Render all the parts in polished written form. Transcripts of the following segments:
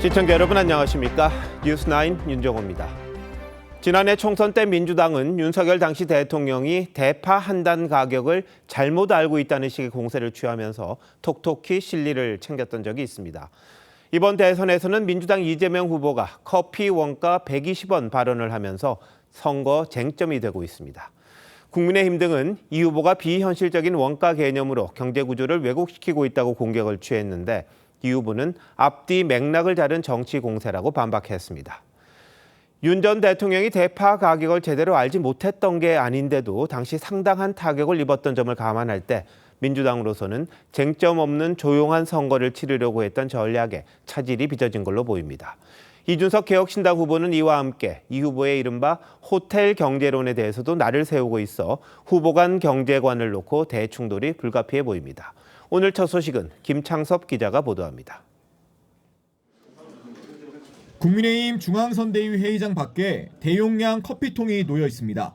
시청자 여러분 안녕하십니까? 뉴스9 윤정호입니다. 지난해 총선 때 민주당은 윤석열 당시 대통령이 대파 한 단 가격을 잘못 알고 있다는 식의 공세를 취하면서 톡톡히 실리를 챙겼던 적이 있습니다. 이번 대선에서는 민주당 이재명 후보가 커피 원가 120원 발언을 하면서 선거 쟁점이 되고 있습니다. 국민의힘 등은 이 후보가 비현실적인 원가 개념으로 경제 구조를 왜곡시키고 있다고 공격을 취했는데 이 후보는 앞뒤 맥락을 다른 정치 공세라고 반박했습니다. 윤 전 대통령이 대파 가격을 제대로 알지 못했던 게 아닌데도 당시 상당한 타격을 입었던 점을 감안할 때 민주당으로서는 쟁점 없는 조용한 선거를 치르려고 했던 전략에 차질이 빚어진 걸로 보입니다. 이준석 개혁신당 후보는 이와 함께 이 후보의 이른바 호텔 경제론에 대해서도 날을 세우고 있어 후보 간 경제관을 놓고 대충돌이 불가피해 보입니다. 오늘 첫 소식은 김창섭 기자가 보도합니다. 국민의힘 중앙선대위 회의장 밖에 대용량 커피통이 놓여 있습니다.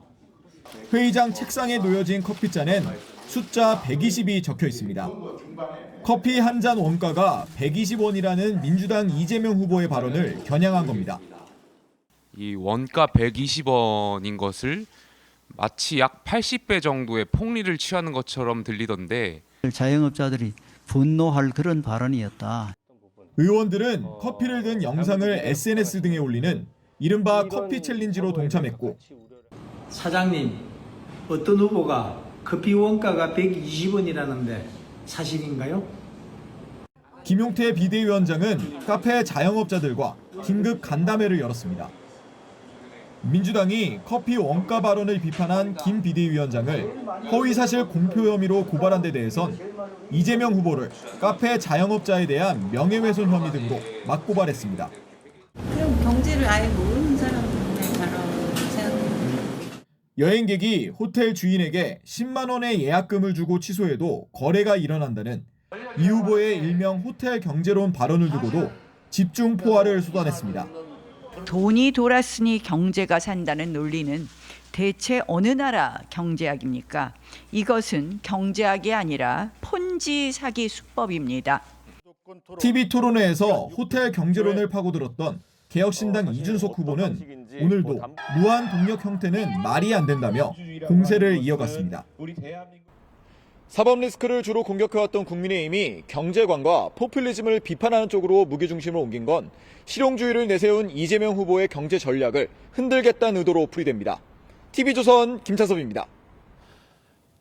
회의장 책상에 놓여진 커피잔엔 숫자 120이 적혀 있습니다. 커피 한 잔 원가가 120원이라는 민주당 이재명 후보의 발언을 겨냥한 겁니다. 이 원가 120원인 것을 마치 약 80배 정도의 폭리를 취하는 것처럼 들리던데 자영업자들이 분노할 그런 발언이었다. 의원들은 커피를 든 영상을 SNS 등에 올리는 이른바 커피 챌린지로 동참했고 사장님, 어떤 후보가 커피 원가가 120원이라는데 사실인가요? 김용태 비대위원장은 카페 자영업자들과 긴급 간담회를 열었습니다. 민주당이 커피 원가 발언을 비판한 김 비대위원장을 허위사실 공표 혐의로 고발한 데 대해선 이재명 후보를 카페 자영업자에 대한 명예훼손 혐의 등으로 맞고발했습니다. 그럼 경제를 아예 모르는 사람들의 발언을 생각해요. 여행객이 호텔 주인에게 10만 원의 예약금을 주고 취소해도 거래가 일어난다는 이 후보의 일명 호텔 경제론 발언을 두고도 집중 포화를 쏟아냈습니다. 돈이 돌았으니 경제가 산다는 논리는 대체 어느 나라 경제학입니까? 이것은 경제학이 아니라 폰지 사기 수법입니다. TV 토론회에서 호텔 경제론을 파고들었던 개혁신당 이준석 후보는 오늘도 무한 동력 형태는 말이 안 된다며 공세를 이어갔습니다. 사법 리스크를 주로 공격해왔던 국민의힘이 경제관과 포퓰리즘을 비판하는 쪽으로 무게중심을 옮긴 건 실용주의를 내세운 이재명 후보의 경제 전략을 흔들겠다는 의도로 풀이됩니다. TV조선 김찬섭입니다.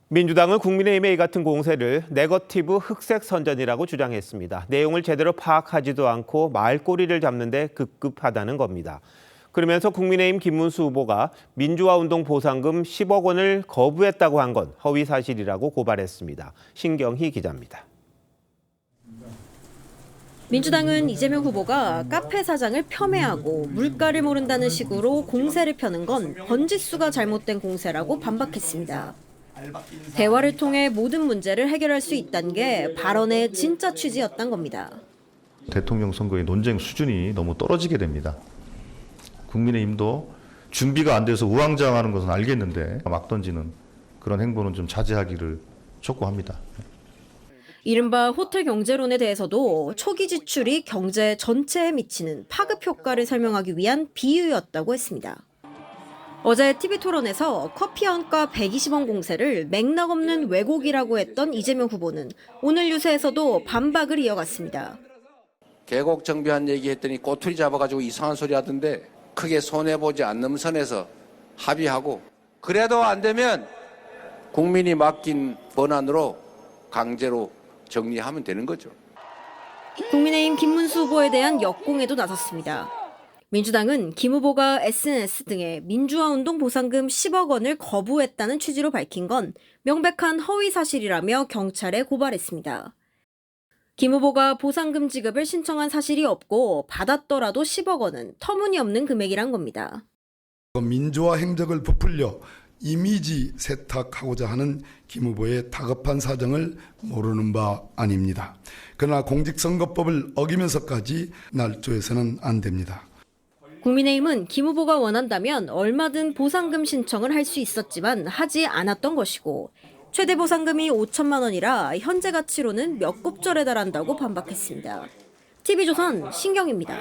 민주당은 국민의힘의 이 같은 공세를 네거티브 흑색 선전이라고 주장했습니다. 내용을 제대로 파악하지도 않고 말꼬리를 잡는 데 급급하다는 겁니다. 그러면서 국민의힘 김문수 후보가 민주화운동 보상금 10억 원을 거부했다고 한 건 허위 사실이라고 고발했습니다. 신경희 기자입니다. 민주당은 이재명 후보가 카페 사장을 폄훼하고 물가를 모른다는 식으로 공세를 펴는 건 번지수가 잘못된 공세라고 반박했습니다. 대화를 통해 모든 문제를 해결할 수 있다는 게 발언의 진짜 취지였던 겁니다. 대통령 선거의 논쟁 수준이 너무 떨어지게 됩니다. 국민의힘도 준비가 안 돼서 우왕좌왕하는 것은 알겠는데 막 던지는 그런 행보는 좀 자제하기를 촉구합니다. 이른바 호텔 경제론에 대해서도 초기 지출이 경제 전체에 미치는 파급 효과를 설명하기 위한 비유였다고 했습니다. 어제 TV 토론에서 커피 원가 120원 공세를 맥락 없는 왜곡이라고 했던 이재명 후보는 오늘 유세에서도 반박을 이어갔습니다. 계곡 정비한 얘기했더니 꼬투리 잡아가지고 이상한 소리 하던데 크게 손해보지 않는 선에서 합의하고 그래도 안 되면 국민이 맡긴 번안으로 강제로 정리하면 되는 거죠. 국민의힘 김문수 후보에 대한 역공에도 나섰습니다. 민주당은 김 후보가 SNS 등에 민주화운동 보상금 10억 원을 거부했다는 취지로 밝힌 건 명백한 허위 사실이라며 경찰에 고발했습니다. 김 후보가 보상금 지급을 신청한 사실이 없고 받았더라도 10억 원은 터무니없는 금액이란 겁니다. 민주화 행적을 부풀려 이미지 세탁하고자 하는 김 후보의 다급한 사정을 모르는 바 아닙니다. 그러나 공직선거법을 어기면서까지 날조해서는 안 됩니다. 국민의힘은 김 후보가 원한다면 얼마든 보상금 신청을 할 수 있었지만 하지 않았던 것이고 최대 보상금이 5천만 원이라 현재 가치로는 몇 곱절에 달한다고 반박했습니다. TV조선 신경입니다.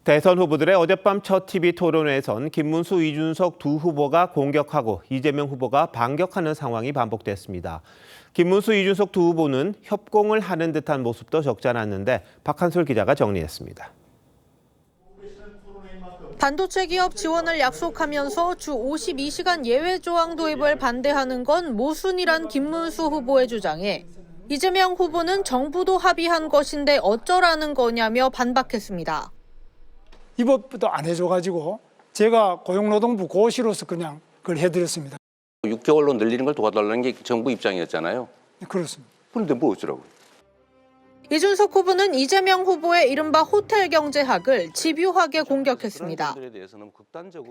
대선 후보들의 어젯밤 첫 TV 토론회에선 김문수, 이준석 두 후보가 공격하고 이재명 후보가 반격하는 상황이 반복됐습니다. 김문수, 이준석 두 후보는 협공을 하는 듯한 모습도 적지 않았는데 박한솔 기자가 정리했습니다. 반도체 기업 지원을 약속하면서 주 52시간 예외 조항 도입을 반대하는 건 모순이란 김문수 후보의 주장에 이재명 후보는 정부도 합의한 것인데 어쩌라는 거냐며 반박했습니다. 이 법도 안 해줘가지고 제가 고용노동부 고시로서 그냥 그걸 해드렸습니다. 6개월로 늘리는 걸 도와달라는 게 정부 입장이었잖아요. 그렇습니다. 그런데 뭐 어쩌라고요? 이준석 후보는 이재명 후보의 이른바 호텔 경제학을 집요하게 공격했습니다.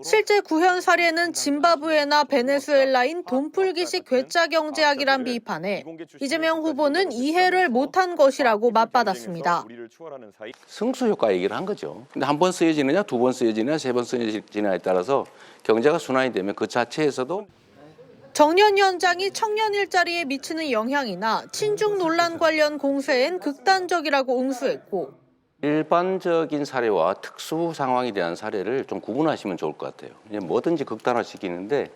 실제 구현 사례는 짐바브웨나 베네수엘라인 돈풀기식 괴짜 경제학이란 비판에 이재명 후보는 이해를 못한 것이라고 맞받았습니다. 승수 효과 얘기를 한 거죠. 근데 한 번 쓰여지느냐, 두 번 쓰여지느냐, 세 번 쓰여지느냐에 따라서 경제가 순환이 되면 그 자체에서도 정년 연장이 청년 일자리에 미치는 영향이나 친중 논란 관련 공세엔 극단적이라고 응수했고 일반적인 사례와 특수 상황에 대한 사례를 좀 구분하시면 좋을 것 같아요. 그냥 뭐든지 극단화시키는데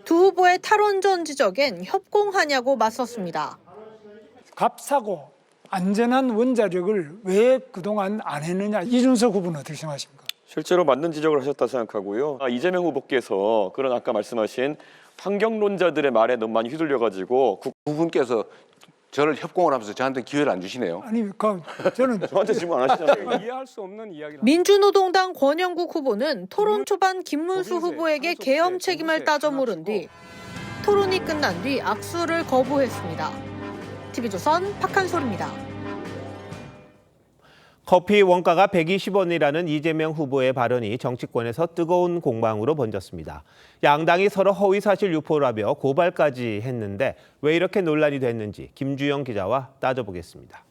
두 후보의 탈원전 지적엔 협공하냐고 맞섰습니다. 값싸고 안전한 원자력을 왜 그동안 안 했느냐. 이준석 후보는 어떻게 생각하십니까? 실제로 맞는 지적을 하셨다 생각하고요. 이재명 후보께서 그런 아까 말씀하신 환경론자들의 말에 너무 많이 휘둘려가지고 그분께서 저를 협공을 하면서 저한테 기회를 안 주시네요. 아니, 저는 저한테 질문 안 하시잖아요. 이해할 수 없는 이야기를. 민주노동당 권영국 후보는 토론 초반 김문수 후보에게 계엄 책임을 따져 물은 뒤 토론이 끝난 뒤 악수를 거부했습니다. TV조선 박한솔입니다. 커피 원가가 120원이라는 이재명 후보의 발언이 정치권에서 뜨거운 공방으로 번졌습니다. 양당이 서로 허위사실 유포라며 고발까지 했는데 왜 이렇게 논란이 됐는지 김주영 기자와 따져보겠습니다.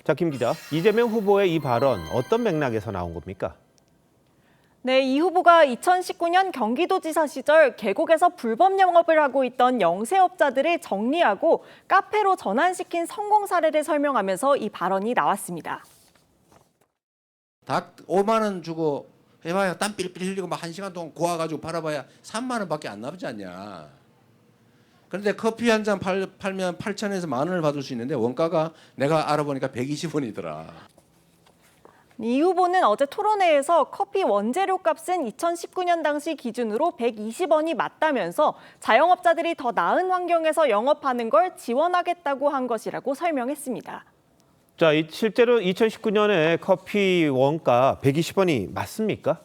자, 김 기자, 이재명 후보의 이 발언 어떤 맥락에서 나온 겁니까? 네, 이 후보가 2019년 경기도지사 시절 계곡에서 불법 영업을 하고 있던 영세업자들을 정리하고 카페로 전환시킨 성공 사례를 설명하면서 이 발언이 나왔습니다. 닭 5만 원 주고 해봐야 땀 삘삘 흘리고 막 1시간 동안 고아가지고 팔아봐야 3만 원밖에 안 나오지 않냐. 그런데 커피 한 잔 팔면 8천에서 1만 원을 받을 수 있는데 원가가 내가 알아보니까 120원이더라. 이 후보는 어제 토론회에서 커피 원재료 값은 2019년 당시 기준으로 120원이 맞다면서 자영업자들이 더 나은 환경에서 영업하는 걸 지원하겠다고 한 것이라고 설명했습니다. 자, 실제로 2019년에 커피 원가 120원이 맞습니까?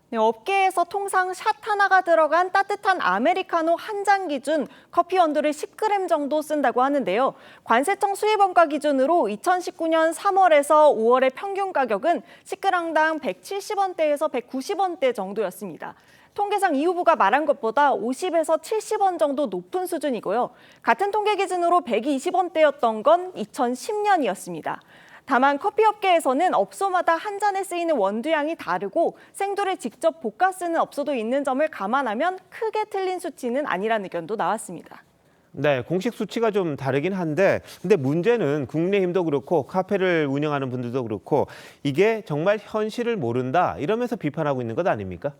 네, 업계에서 통상 샷 하나가 들어간 따뜻한 아메리카노 한 잔 기준 커피 원두를 10g 정도 쓴다고 하는데요. 관세청 수입원가 기준으로 2019년 3월에서 5월의 평균 가격은 10g당 170원대에서 190원대 정도였습니다. 통계상 이 후보가 말한 것보다 50에서 70원 정도 높은 수준이고요. 같은 통계 기준으로 120원대였던 건 2010년이었습니다. 다만 커피업계에서는 업소마다 한 잔에 쓰이는 원두량이 다르고 생두를 직접 볶아 쓰는 업소도 있는 점을 감안하면 크게 틀린 수치는 아니라는 의견도 나왔습니다. 네, 공식 수치가 좀 다르긴 한데 근데 문제는 국민의힘도 그렇고 카페를 운영하는 분들도 그렇고 이게 정말 현실을 모른다 이러면서 비판하고 있는 것 아닙니까?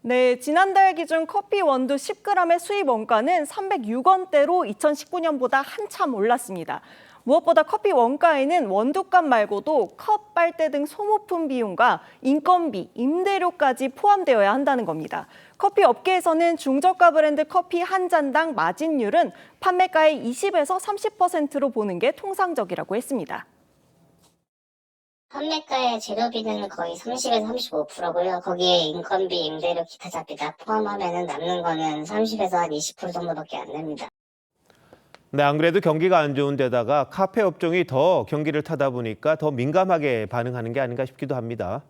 네, 지난달 기준 커피 원두 10g의 수입 원가는 306원대로 2019년보다 한참 올랐습니다. 무엇보다 커피 원가에는 원두값 말고도 컵, 빨대 등 소모품 비용과 인건비, 임대료까지 포함되어야 한다는 겁니다. 커피 업계에서는 중저가 브랜드 커피 한 잔당 마진율은 판매가의 20에서 30%로 보는 게 통상적이라고 했습니다. 판매가의 재료비는 거의 30에서 35%고요. 거기에 인건비, 임대료, 기타 잡비 다 포함하면 남는 거는 30에서 한 20% 정도밖에 안 됩니다. 네, 안 그래도 경기가 안 좋은 데다가 카페 업종이 더 경기를 타다 보니까 더 민감하게 반응하는 게 아닌가 싶기도 합니다.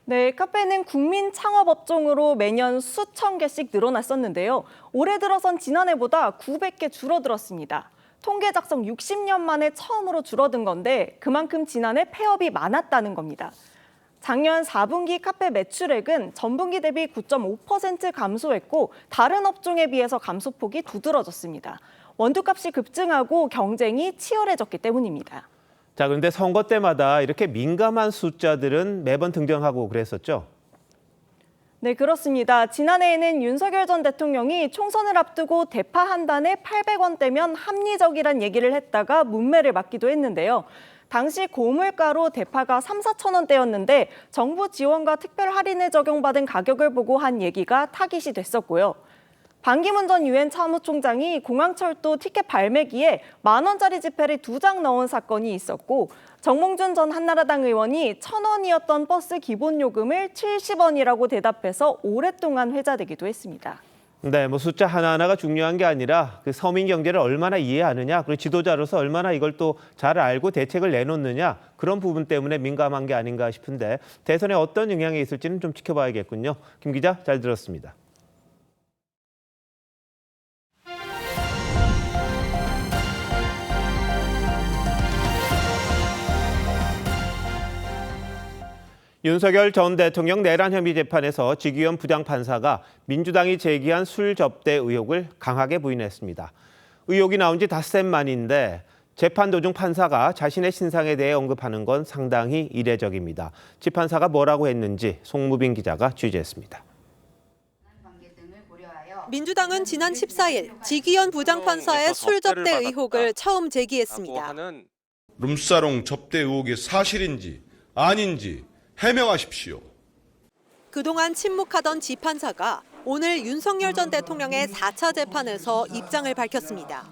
네, 카페는 국민 창업 업종으로 매년 수천 개씩 늘어났었는데요. 올해 들어선 지난해보다 900개 줄어들었습니다. 통계 작성 60년 만에 처음으로 줄어든 건데 그만큼 지난해 폐업이 많았다는 겁니다. 작년 4분기 카페 매출액은 전분기 대비 9.5% 감소했고 다른 업종에 비해서 감소폭이 두드러졌습니다. 원두값이 급증하고 경쟁이 치열해졌기 때문입니다. 자, 그런데 선거 때마다 이렇게 민감한 숫자들은 매번 등장하고 그랬었죠? 네, 그렇습니다. 지난해에는 윤석열 전 대통령이 총선을 앞두고 대파 한 단에 800원대면 합리적이란 얘기를 했다가 문매를 맞기도 했는데요. 당시 고물가로 대파가 3-4천 원대였는데 정부 지원과 특별 할인을 적용받은 가격을 보고 한 얘기가 타깃이 됐었고요. 반기문 전 유엔 사무총장이 공항철도 티켓 발매기에 10,000원짜리 지폐를 2장 넣은 사건이 있었고 정몽준 전 한나라당 의원이 1,000원이었던 버스 기본요금을 70원이라고 대답해서 오랫동안 회자되기도 했습니다. 네, 뭐 숫자 하나하나가 중요한 게 아니라 그 서민 경제를 얼마나 이해하느냐, 그리고 지도자로서 얼마나 이걸 또 잘 알고 대책을 내놓느냐, 그런 부분 때문에 민감한 게 아닌가 싶은데 대선에 어떤 영향이 있을지는 좀 지켜봐야겠군요. 김 기자, 잘 들었습니다. 윤석열 전 대통령 내란 혐의 재판에서 지기현 부장판사가 민주당이 제기한 술 접대 의혹을 강하게 부인했습니다. 의혹이 나온 지 닷새 만인데 재판 도중 판사가 자신의 신상에 대해 언급하는 건 상당히 이례적입니다. 지 판사가 뭐라고 했는지 송무빈 기자가 취재했습니다. 민주당은 지난 14일 지기현 부장판사의 술 접대 의혹을 처음 제기했습니다. 룸사롱 접대 의혹이 사실인지 아닌지 해명하십시오. 그동안 침묵하던 지 판사가 오늘 윤석열 전 대통령의 4차 재판에서 입장을 밝혔습니다.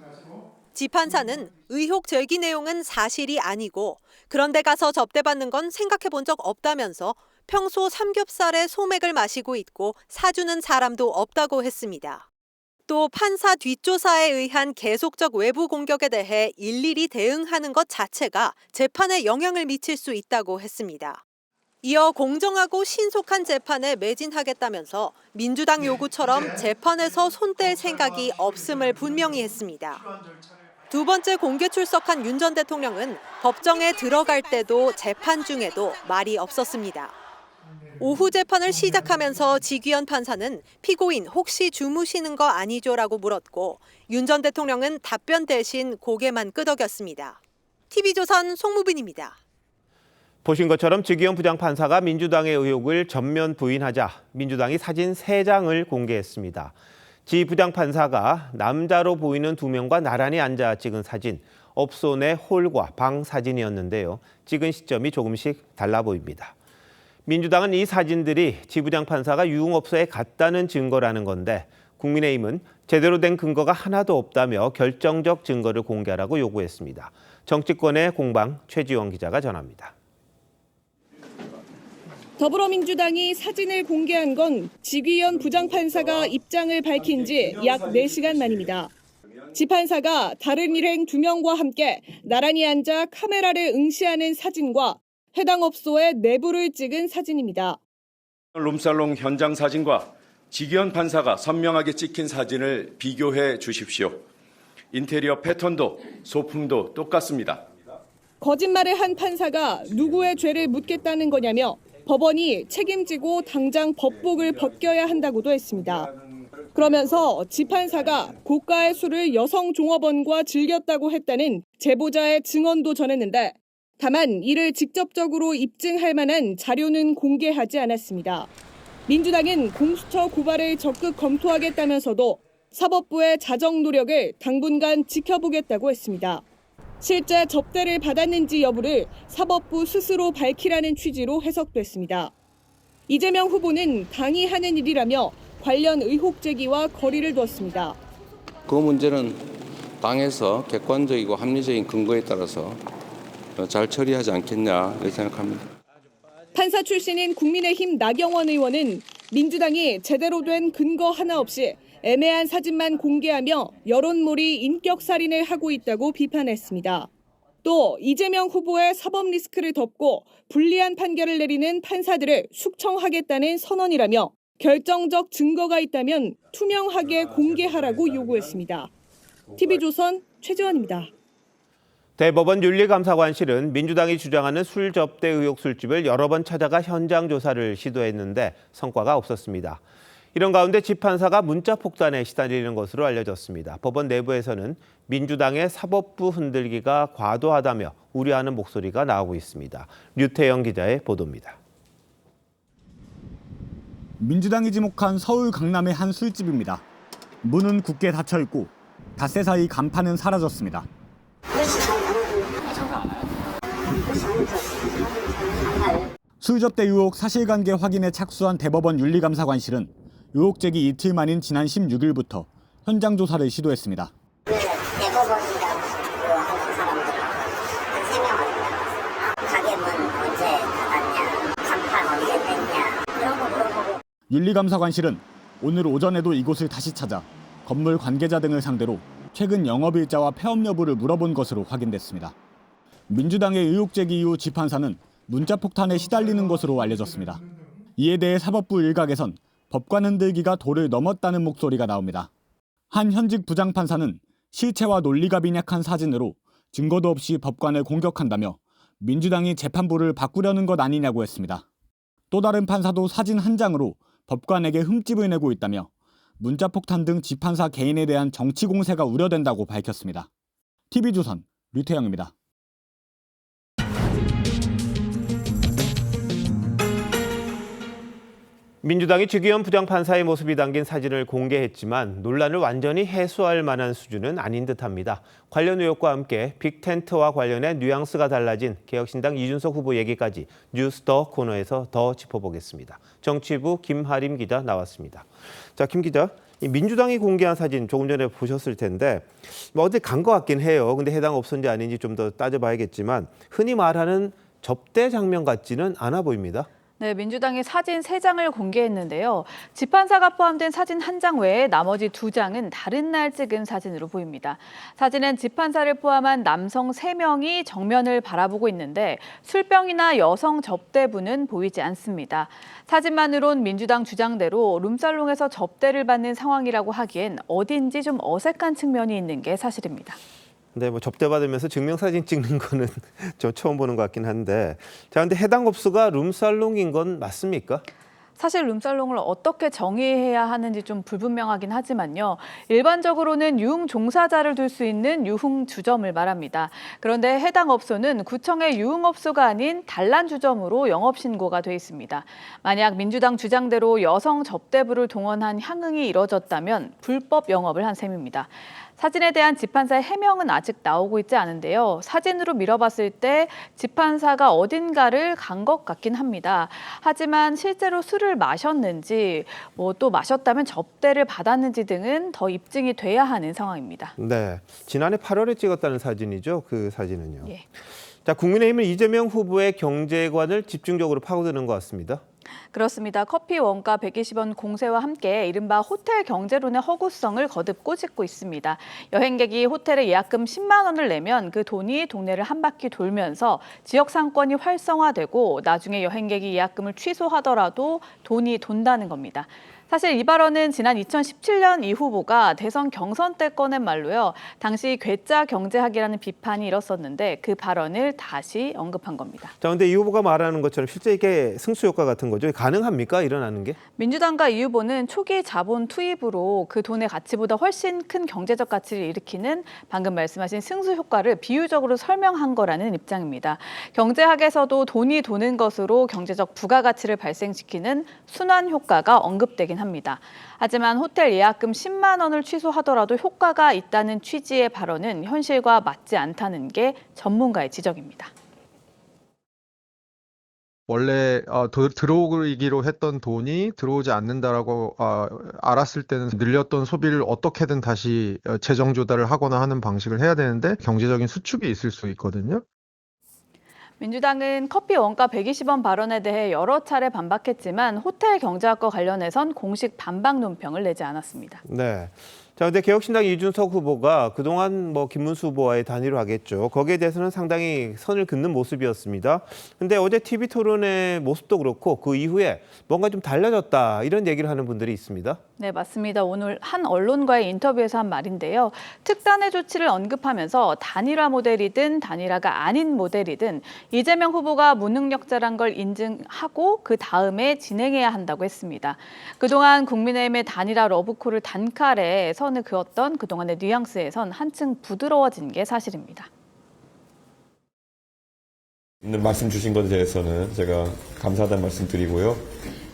지 판사는 의혹 제기 내용은 사실이 아니고 그런데 가서 접대받는 건 생각해 본 적 없다면서 평소 삼겹살에 소맥을 마시고 있고 사주는 사람도 없다고 했습니다. 또 판사 뒷조사에 의한 계속적 외부 공격에 대해 일일이 대응하는 것 자체가 재판에 영향을 미칠 수 있다고 했습니다. 이어 공정하고 신속한 재판에 매진하겠다면서 민주당 요구처럼 재판에서 손댈 생각이 없음을 분명히 했습니다. 두 번째 공개 출석한 윤 전 대통령은 법정에 들어갈 때도 재판 중에도 말이 없었습니다. 오후 재판을 시작하면서 지기현 판사는 피고인 혹시 주무시는 거 아니죠라고 물었고 윤 전 대통령은 답변 대신 고개만 끄덕였습니다. TV조선 송무빈입니다. 보신 것처럼 지기현 부장판사가 민주당의 의혹을 전면 부인하자 민주당이 사진 3장을 공개했습니다. 지 부장판사가 남자로 보이는 2명과 나란히 앉아 찍은 사진, 업소 내 홀과 방 사진이었는데요. 찍은 시점이 조금씩 달라 보입니다. 민주당은 이 사진들이 지 부장판사가 유흥업소에 갔다는 증거라는 건데 국민의힘은 제대로 된 근거가 하나도 없다며 결정적 증거를 공개하라고 요구했습니다. 정치권의 공방 최지원 기자가 전합니다. 더불어민주당이 사진을 공개한 건 지기현 부장판사가 입장을 밝힌 지 약 4시간 만입니다. 지 판사가 다른 일행 2명과 함께 나란히 앉아 카메라를 응시하는 사진과 해당 업소의 내부를 찍은 사진입니다. 룸살롱 현장 사진과 지기현 판사가 선명하게 찍힌 사진을 비교해 주십시오. 인테리어 패턴도 소품도 똑같습니다. 거짓말을 한 판사가 누구의 죄를 묻겠다는 거냐며 법원이 책임지고 당장 법복을 벗겨야 한다고도 했습니다. 그러면서 지 판사가 고가의 술을 여성 종업원과 즐겼다고 했다는 제보자의 증언도 전했는데 다만 이를 직접적으로 입증할 만한 자료는 공개하지 않았습니다. 민주당은 공수처 고발을 적극 검토하겠다면서도 사법부의 자정 노력을 당분간 지켜보겠다고 했습니다. 실제 접대를 받았는지 여부를 사법부 스스로 밝히라는 취지로 해석됐습니다. 이재명 후보는 당이 하는 일이라며 관련 의혹 제기와 거리를 두었습니다. 그 문제는 당에서 객관적이고 합리적인 근거에 따라서 잘 처리하지 않겠냐 이렇게 생각합니다. 판사 출신인 국민의힘 나경원 의원은 민주당이 제대로 된 근거 하나 없이 애매한 사진만 공개하며 여론몰이 인격살인을 하고 있다고 비판했습니다. 또 이재명 후보의 사법 리스크를 덮고 불리한 판결을 내리는 판사들을 숙청하겠다는 선언이라며 결정적 증거가 있다면 투명하게 공개하라고 요구했습니다. TV조선 최지원입니다. 대법원 윤리감사관실은 민주당이 주장하는 술 접대 의혹 술집을 여러 번 찾아가 현장 조사를 시도했는데 성과가 없었습니다. 이런 가운데 집판사가 문자 폭탄에 시달리는 것으로 알려졌습니다. 법원 내부에서는 민주당의 사법부 흔들기가 과도하다며 우려하는 목소리가 나오고 있습니다. 류태영 기자의 보도입니다. 민주당이 지목한 서울 강남의 한 술집입니다. 문은 굳게 닫혀 있고 닷새 사이 간판은 사라졌습니다. 술 접대 의혹 사실관계 확인에 착수한 대법원 윤리감사관실은 의혹 제기 이틀 만인 지난 16일부터 현장 조사를 시도했습니다. 대법원이라고 하는 사람들이 한 3명 왔다. 가게 문 언제 닫았냐, 간판 언제 뺐냐, 이런 거 물어보고. 윤리감사관실은 오늘 오전에도 이곳을 다시 찾아 건물 관계자 등을 상대로 최근 영업일자와 폐업 여부를 물어본 것으로 확인됐습니다. 민주당의 의혹 제기 이후 집판사는 문자 폭탄에 시달리는 것으로 알려졌습니다. 이에 대해 사법부 일각에선 법관 흔들기가 도를 넘었다는 목소리가 나옵니다. 한 현직 부장판사는 실체와 논리가 빈약한 사진으로 증거도 없이 법관을 공격한다며 민주당이 재판부를 바꾸려는 것 아니냐고 했습니다. 또 다른 판사도 사진 한 장으로 법관에게 흠집을 내고 있다며 문자 폭탄 등 집판사 개인에 대한 정치 공세가 우려된다고 밝혔습니다. TV조선 류태영입니다. 민주당이 주기현 부장판사의 모습이 담긴 사진을 공개했지만 논란을 완전히 해소할 만한 수준은 아닌 듯합니다. 관련 의혹과 함께 빅텐트와 관련해 뉘앙스가 달라진 개혁신당 이준석 후보 얘기까지 뉴스 더 코너에서 더 짚어보겠습니다. 정치부 김하림 기자 나왔습니다. 자, 김 기자, 이 민주당이 공개한 사진 조금 전에 보셨을 텐데 어디 간 것 같긴 해요. 근데 해당 업소인지 아닌지 좀 더 따져봐야겠지만 흔히 말하는 접대 장면 같지는 않아 보입니다. 네, 민주당이 사진 3장을 공개했는데요. 집판사가 포함된 사진 1장 외에 나머지 2장은 다른 날 찍은 사진으로 보입니다. 사진은 집판사를 포함한 남성 3명이 정면을 바라보고 있는데 술병이나 여성 접대부는 보이지 않습니다. 사진만으론 민주당 주장대로 룸살롱에서 접대를 받는 상황이라고 하기엔 어딘지 좀 어색한 측면이 있는 게 사실입니다. 네, 뭐 접대받으면서 증명사진 찍는 거는 저 처음 보는 것 같긴 한데, 자, 근데 해당 업소가 룸살롱인 건 맞습니까? 사실 룸살롱을 어떻게 정의해야 하는지 좀 불분명하긴 하지만요. 일반적으로는 유흥 종사자를 둘 수 있는 유흥 주점을 말합니다. 그런데 해당 업소는 구청의 유흥업소가 아닌 단란 주점으로 영업신고가 돼 있습니다. 만약 민주당 주장대로 여성 접대부를 동원한 향응이 이뤄졌다면 불법 영업을 한 셈입니다. 사진에 대한 집판사의 해명은 아직 나오고 있지 않은데요. 사진으로 밀어봤을 때 집판사가 어딘가를 간 것 같긴 합니다. 하지만 실제로 술을 마셨는지, 또 마셨다면 접대를 받았는지 등은 더 입증이 돼야 하는 상황입니다. 네, 지난해 8월에 찍었다는 사진이죠. 그 사진은요. 예. 자, 국민의힘은 이재명 후보의 경제관을 집중적으로 파고드는 것 같습니다. 그렇습니다. 커피 원가 120원 공세와 함께 이른바 호텔 경제론의 허구성을 거듭 꼬집고 있습니다. 여행객이 호텔에 예약금 10만 원을 내면 그 돈이 동네를 한 바퀴 돌면서 지역 상권이 활성화되고 나중에 여행객이 예약금을 취소하더라도 돈이 돈다는 겁니다. 사실 이 발언은 지난 2017년 이 후보가 대선 경선 때 꺼낸 말로요. 당시 괴짜 경제학이라는 비판이 일었었는데 그 발언을 다시 언급한 겁니다. 자, 근데 이 후보가 말하는 것처럼 실제 이게 승수 효과 같은 거죠. 가능합니까? 일어나는 게? 민주당과 이 후보는 초기 자본 투입으로 그 돈의 가치보다 훨씬 큰 경제적 가치를 일으키는 방금 말씀하신 승수 효과를 비유적으로 설명한 거라는 입장입니다. 경제학에서도 돈이 도는 것으로 경제적 부가가치를 발생시키는 순환 효과가 언급되긴 합니다. 하지만 호텔 예약금 10만 원을 취소하더라도 효과가 있다는 취지의 발언은 현실과 맞지 않다는 게 전문가의 지적입니다. 원래 들어오기로 했던 돈이 들어오지 않는다라고 알았을 때는 늘렸던 소비를 어떻게든 다시 재정 조달을 하거나 하는 방식을 해야 되는데 경제적인 수축이 있을 수 있거든요. 민주당은 커피 원가 120원 발언에 대해 여러 차례 반박했지만 호텔 경제학과 관련해선 공식 반박 논평을 내지 않았습니다. 네. 자, 근데 개혁신당 이준석 후보가 그동안 김문수 후보와의 단일화 하겠죠. 거기에 대해서는 상당히 선을 긋는 모습이었습니다. 근데 어제 TV 토론의 모습도 그렇고 그 이후에 뭔가 좀 달라졌다 이런 얘기를 하는 분들이 있습니다. 네, 맞습니다. 오늘 한 언론과의 인터뷰에서 한 말인데요. 특단의 조치를 언급하면서 단일화 모델이든 단일화가 아닌 모델이든 이재명 후보가 무능력자란 걸 인증하고 그 다음에 진행해야 한다고 했습니다. 그동안 국민의힘의 단일화 러브콜을 단칼에 선을 그었던 그동안의 뉘앙스에선 한층 부드러워진 게 사실입니다. 오늘 말씀 주신 것에 대해서는 제가 감사하다는 말씀 드리고요.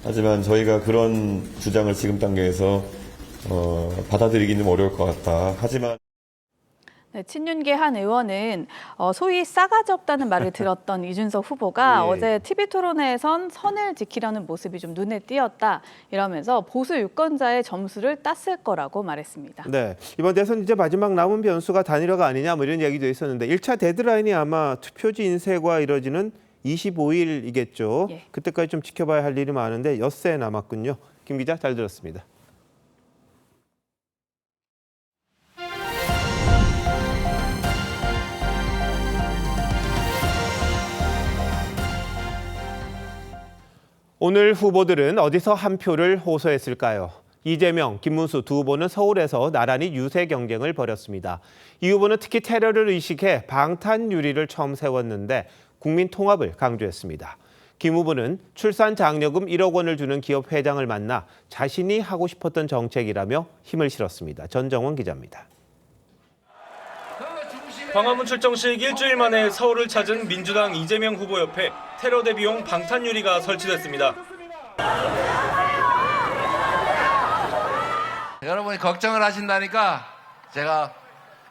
하지만 저희가 그런 주장을 지금 단계에서 받아들이기는 어려울 것 같다. 하지만 네, 친윤계 한 의원은 소위 싸가지 없다는 말을 들었던 이준석 후보가 예. 어제 TV토론회에선 선을 지키려는 모습이 좀 눈에 띄었다 이러면서 보수 유권자의 점수를 땄을 거라고 말했습니다. 네, 이번 대선 이제 마지막 남은 변수가 단일화가 아니냐 뭐 이런 얘기도 있었는데 1차 데드라인이 아마 투표지 인쇄가 이뤄지는 25일이겠죠. 예. 그때까지 좀 지켜봐야 할 일이 많은데 엿새 남았군요. 김 기자 잘 들었습니다. 오늘 후보들은 어디서 한 표를 호소했을까요? 이재명, 김문수 두 후보는 서울에서 나란히 유세 경쟁을 벌였습니다. 이 후보는 특히 테러를 의식해 방탄유리를 처음 세웠는데 국민 통합을 강조했습니다. 김 후보는 출산 장려금 1억 원을 주는 기업 회장을 만나 자신이 하고 싶었던 정책이라며 힘을 실었습니다. 전정원 기자입니다. 광화문 출정식 일주일 만에 서울을 찾은 민주당 이재명 후보 옆에 테러 대비용 방탄유리가 설치됐습니다. 여러분이 걱정을 하신다니까 제가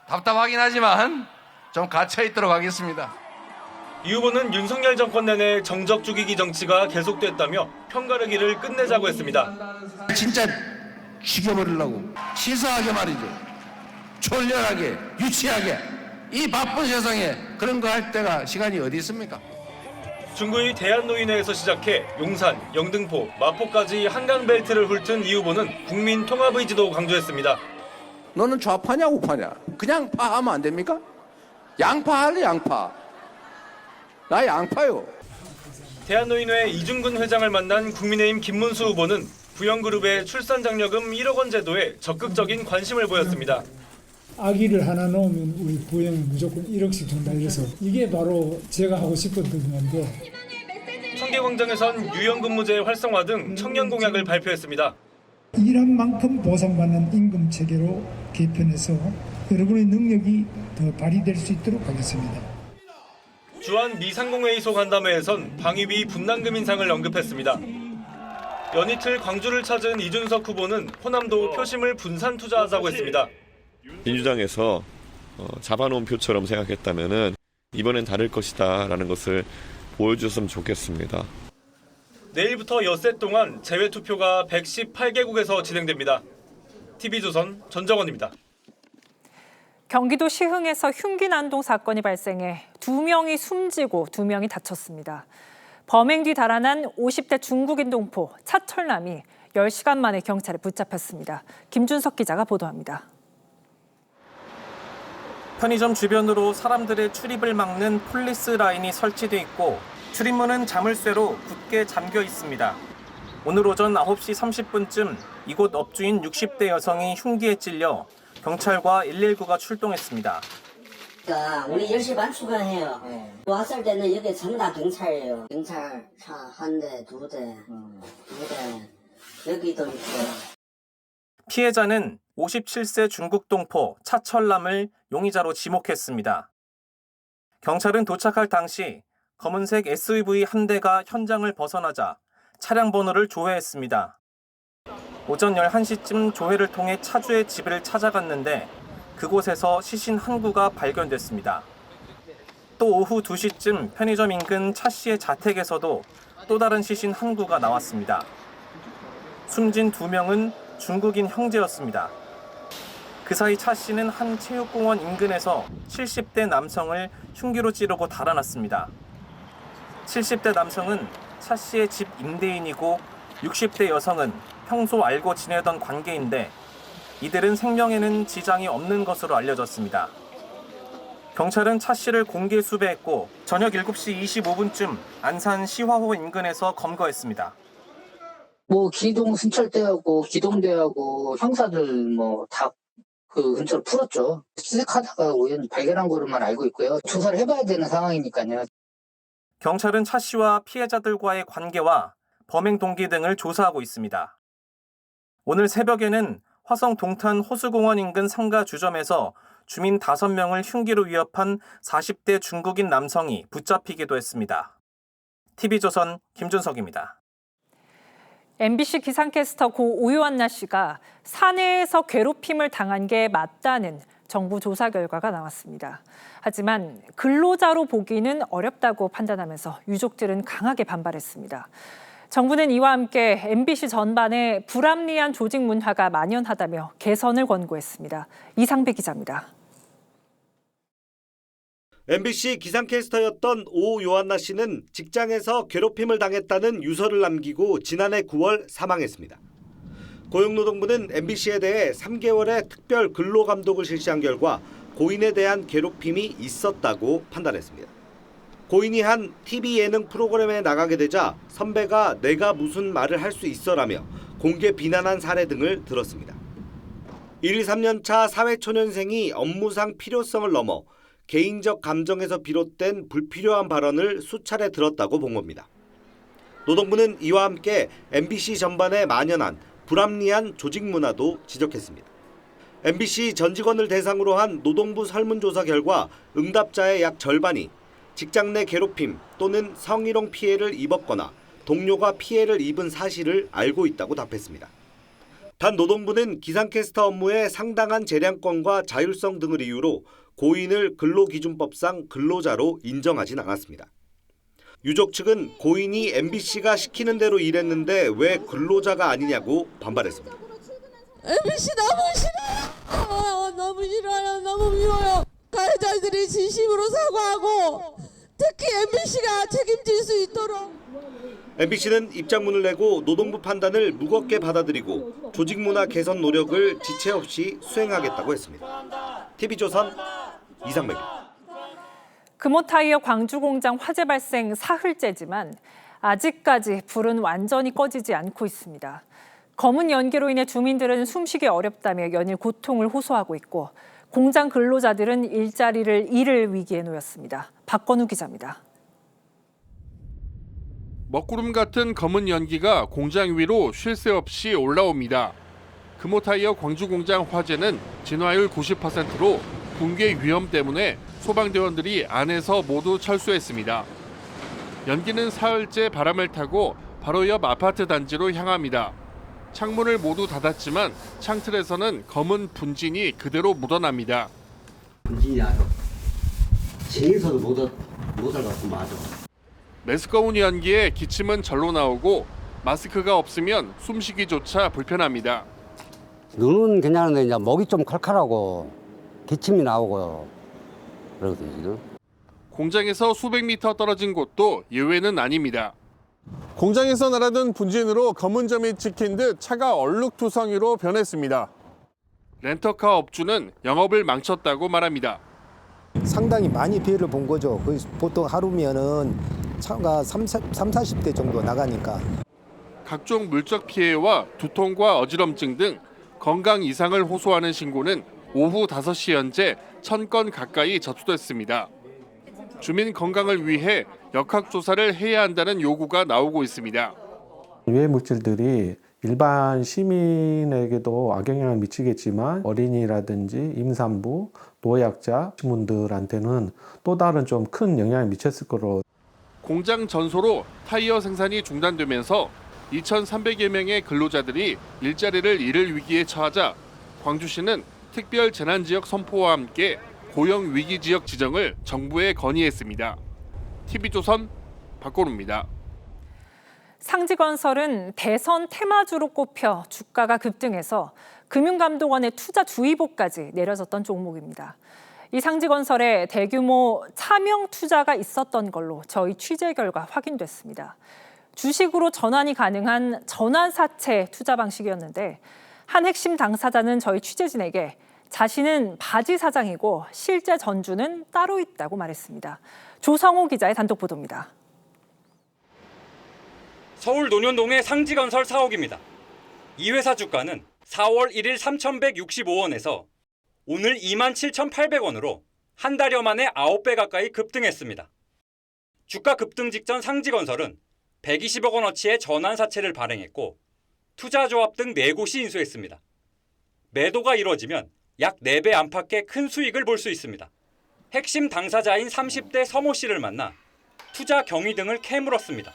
답답하긴 하지만 좀 갇혀있도록 하겠습니다. 이 후보는 윤석열 정권 내내 정적 죽이기 정치가 계속됐다며 편가르기를 끝내자고 했습니다. 진짜 죽여버리려고 치사하게 말이죠. 졸렬하게 유치하게 이 바쁜 세상에 그런 거 할 때가 시간이 어디 있습니까? 중구의 대한노인회에서 시작해 용산, 영등포, 마포까지 한강벨트를 훑은 이 후보는 국민 통합 의지도 강조했습니다. 너는 좌파냐 우파냐? 그냥 파하면 안 됩니까? 양파 할래 양파. 나 양파요. 대한노인회 이중근 회장을 만난 국민의힘 김문수 후보는 부영그룹의 출산장려금 1억 원 제도에 적극적인 관심을 보였습니다. 아기를 하나 낳으면 우리 부영에 무조건 1억씩 준다 이래서 이게 바로 제가 하고 싶었던 건데. 청계광장에선 유연근무제 활성화 등 청년 공약을 발표했습니다. 일한 만큼 보상받는 임금 체계로 개편해서 여러분의 능력이 더 발휘될 수 있도록 하겠습니다. 주한 미상공회의소 간담회에선 방위비 분담금 인상을 언급했습니다. 연이틀 광주를 찾은 이준석 후보는 호남도 표심을 분산 투자하자고 했습니다. 민주당에서 잡아놓은 표처럼 생각했다면은 이번엔 다를 것이다라는 것을 보여줬으면 좋겠습니다. 내일부터 엿새 동안 재외 투표가 118개국에서 진행됩니다. TV조선 전정원입니다. 경기도 시흥에서 흉기 난동 사건이 발생해 2명이 숨지고 2명이 다쳤습니다. 범행 뒤 달아난 50대 중국인 동포 차철남이 10시간 만에 경찰에 붙잡혔습니다. 김준석 기자가 보도합니다. 편의점 주변으로 사람들의 출입을 막는 폴리스 라인이 설치돼 있고 출입문은 자물쇠로 굳게 잠겨 있습니다. 오늘 오전 9시 30분쯤 이곳 업주인 60대 여성이 흉기에 찔려 경찰과 119가 출동했습니다. 그러니까 우리 10시 반 출근해요. 왔을 때는 여기 전부 다 경찰이에요. 경찰차 한 대, 두 대, 여기도 있고. 피해자는 57세 중국 동포 차철남을 용의자로 지목했습니다. 경찰은 도착할 당시 검은색 SUV 한 대가 현장을 벗어나자 차량 번호를 조회했습니다. 오전 11시쯤 조회를 통해 차주의 집을 찾아갔는데 그곳에서 시신 한 구가 발견됐습니다. 또 오후 2시쯤 편의점 인근 차 씨의 자택에서도 또 다른 시신 한 구가 나왔습니다. 숨진 2명은 중국인 형제였습니다. 그 사이 차 씨는 한 체육공원 인근에서 70대 남성을 흉기로 찌르고 달아났습니다. 70대 남성은 차 씨의 집 임대인이고 60대 여성은 평소 알고 지내던 관계인데 이들은 생명에는 지장이 없는 것으로 알려졌습니다. 경찰은 차 씨를 공개 수배했고 저녁 7시 25분쯤 안산 시화호 인근에서 검거했습니다. 뭐 기동 순찰대하고 기동대하고 형사들 뭐 다 그 근처로 풀었죠. 수색하다가 우연히 발견한 거로만 알고 있고요. 조사를 해봐야 되는 상황이니까요. 경찰은 차 씨와 피해자들과의 관계와 범행 동기 등을 조사하고 있습니다. 오늘 새벽에는 화성 동탄 호수공원 인근 상가 주점에서 주민 5명을 흉기로 위협한 40대 중국인 남성이 붙잡히기도 했습니다. TV조선 김준석입니다. MBC 기상캐스터 고 오요한나 씨가 사내에서 괴롭힘을 당한 게 맞다는 정부 조사 결과가 나왔습니다. 하지만 근로자로 보기는 어렵다고 판단하면서 유족들은 강하게 반발했습니다. 정부는 이와 함께 MBC 전반에 불합리한 조직 문화가 만연하다며 개선을 권고했습니다. 이상배 기자입니다. MBC 기상캐스터였던 오 요한나 씨는 직장에서 괴롭힘을 당했다는 유서를 남기고 지난해 9월 사망했습니다. 고용노동부는 MBC에 대해 3개월의 특별 근로감독을 실시한 결과 고인에 대한 괴롭힘이 있었다고 판단했습니다. 고인이 한 TV 예능 프로그램에 나가게 되자 선배가 내가 무슨 말을 할 수 있어라며 공개 비난한 사례 등을 들었습니다. 1, 3년차 사회초년생이 업무상 필요성을 넘어 개인적 감정에서 비롯된 불필요한 발언을 수차례 들었다고 본 겁니다. 노동부는 이와 함께 MBC 전반에 만연한 불합리한 조직 문화도 지적했습니다. MBC 전 직원을 대상으로 한 노동부 설문조사 결과 응답자의 약 절반이 직장 내 괴롭힘 또는 성희롱 피해를 입었거나 동료가 피해를 입은 사실을 알고 있다고 답했습니다. 단 노동부는 기상캐스터 업무의 상당한 재량권과 자율성 등을 이유로 고인을 근로기준법상 근로자로 인정하진 않았습니다. 유족 측은 고인이 MBC가 시키는 대로 일했는데 왜 근로자가 아니냐고 반발했습니다. MBC 너무 싫어요. 너무 싫어요. 너무 미워요. 가해자들이 진심으로 사과하고 특히 MBC가 책임질 수 있도록. MBC는 입장문을 내고 노동부 판단을 무겁게 받아들이고 조직 문화 개선 노력을 지체 없이 수행하겠다고 했습니다. TV조선 이상배입니다. 금호타이어 광주공장 화재 발생 사흘째지만 아직까지 불은 완전히 꺼지지 않고 있습니다. 검은 연기로 인해 주민들은 숨쉬기 어렵다며 연일 고통을 호소하고 있고 공장 근로자들은 일자리를 잃을 위기에 놓였습니다. 박건우 기자입니다. 먹구름 같은 검은 연기가 공장 위로 쉴 새 없이 올라옵니다. 금호타이어 광주공장 화재는 진화율 90%로 붕괴 위험 때문에 소방대원들이 안에서 모두 철수했습니다. 연기는 사흘째 바람을 타고 바로 옆 아파트 단지로 향합니다. 창문을 모두 닫았지만 창틀에서는 검은 분진이 그대로 묻어납니다. 분진이 아주 쟁에서도 못 알아갖고 맞아. 메스꺼운 연기에 기침은 절로 나오고 마스크가 없으면 숨쉬기조차 불편합니다. 눈은 괜찮은데 이제 목이 좀 칼칼하고 기침이 나오고요. 그러거든요. 공장에서 수백 미터 떨어진 곳도 예외는 아닙니다. 공장에서 날아든 분진으로 검은 점이 찍힌 듯 차가 얼룩투성이로 변했습니다. 렌터카 업주는 영업을 망쳤다고 말합니다. 상당히 많이 피해를 본 거죠. 보통 하루면은 차가 40대 정도 나가니까. 각종 물적 피해와 두통과 어지럼증 등 건강 이상을 호소하는 신고는 오후 5시 현재 1000건 가까이 접수됐습니다. 주민 건강을 위해 역학조사를 해야 한다는 요구가 나오고 있습니다. 유해 물질들이 일반 시민에게도 악영향을 미치겠지만 어린이라든지 임산부, 노약자 분들한테는 또 다른 좀 큰 영향을 미쳤을 거로. 공장 전소로 타이어 생산이 중단되면서 2,300여 명의 근로자들이 일자리를 잃을 위기에 처하자 광주시는 특별 재난지역 선포와 함께 고용 위기 지역 지정을 정부에 건의했습니다. TV조선 박건우입니다. 상지건설은 대선 테마주로 꼽혀 주가가 급등해서 금융감독원의 투자주의보까지 내려졌던 종목입니다. 이 상지건설에 대규모 차명 투자가 있었던 걸로 저희 취재 결과 확인됐습니다. 주식으로 전환이 가능한 전환사채 투자 방식이었는데 한 핵심 당사자는 저희 취재진에게 자신은 바지 사장이고 실제 전주는 따로 있다고 말했습니다. 조성호 기자의 단독 보도입니다. 서울 논현동의 상지건설 4억입니다. 이 회사 주가는 4월 1일 3,165원에서 오늘 27,800원으로 한 달여 만에 9배 가까이 급등했습니다. 주가 급등 직전 상지건설은 120억 원어치의 전환사채를 발행했고 투자조합 등 4곳이 인수했습니다. 매도가 이뤄지면 약 4배 안팎의 큰 수익을 볼 수 있습니다. 핵심 당사자인 30대 서모 씨를 만나 투자 경위 등을 캐물었습니다.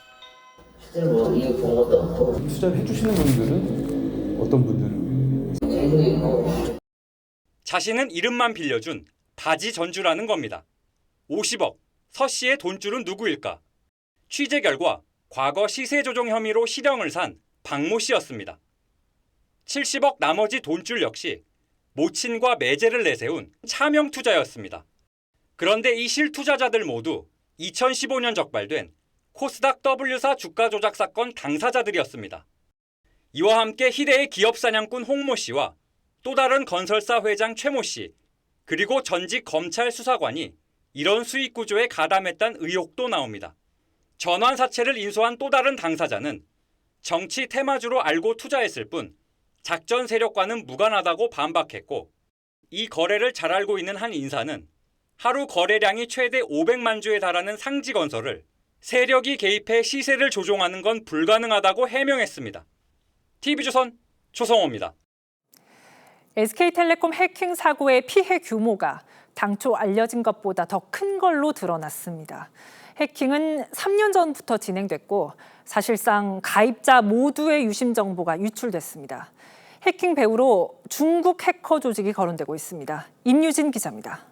실제로 이익 본 것도 없고. 투자를 해주시는 분들은 어떤 분들은? 자신은 이름만 빌려준 바지 전주라는 겁니다. 50억, 서 씨의 돈줄은 누구일까? 취재 결과 과거 시세 조종 혐의로 실형을 산 박모 씨였습니다. 70억 나머지 돈줄 역시 모친과 매제를 내세운 차명 투자였습니다. 그런데 이 실투자자들 모두 2015년 적발된 코스닥 W사 주가 조작 사건 당사자들이었습니다. 이와 함께 희대의 기업 사냥꾼 홍모 씨와 또 다른 건설사 회장 최모 씨, 그리고 전직 검찰 수사관이 이런 수익 구조에 가담했다는 의혹도 나옵니다. 전환사채를 인수한 또 다른 당사자는 정치 테마주로 알고 투자했을 뿐 작전 세력과는 무관하다고 반박했고, 이 거래를 잘 알고 있는 한 인사는 하루 거래량이 최대 500만 주에 달하는 상지건설을 세력이 개입해 시세를 조종하는 건 불가능하다고 해명했습니다. TV조선 조성호입니다. SK텔레콤 해킹 사고의 피해 규모가 당초 알려진 것보다 더 큰 걸로 드러났습니다. 해킹은 3년 전부터 진행됐고 사실상 가입자 모두의 유심 정보가 유출됐습니다. 해킹 배후로 중국 해커 조직이 거론되고 있습니다. 임유진 기자입니다.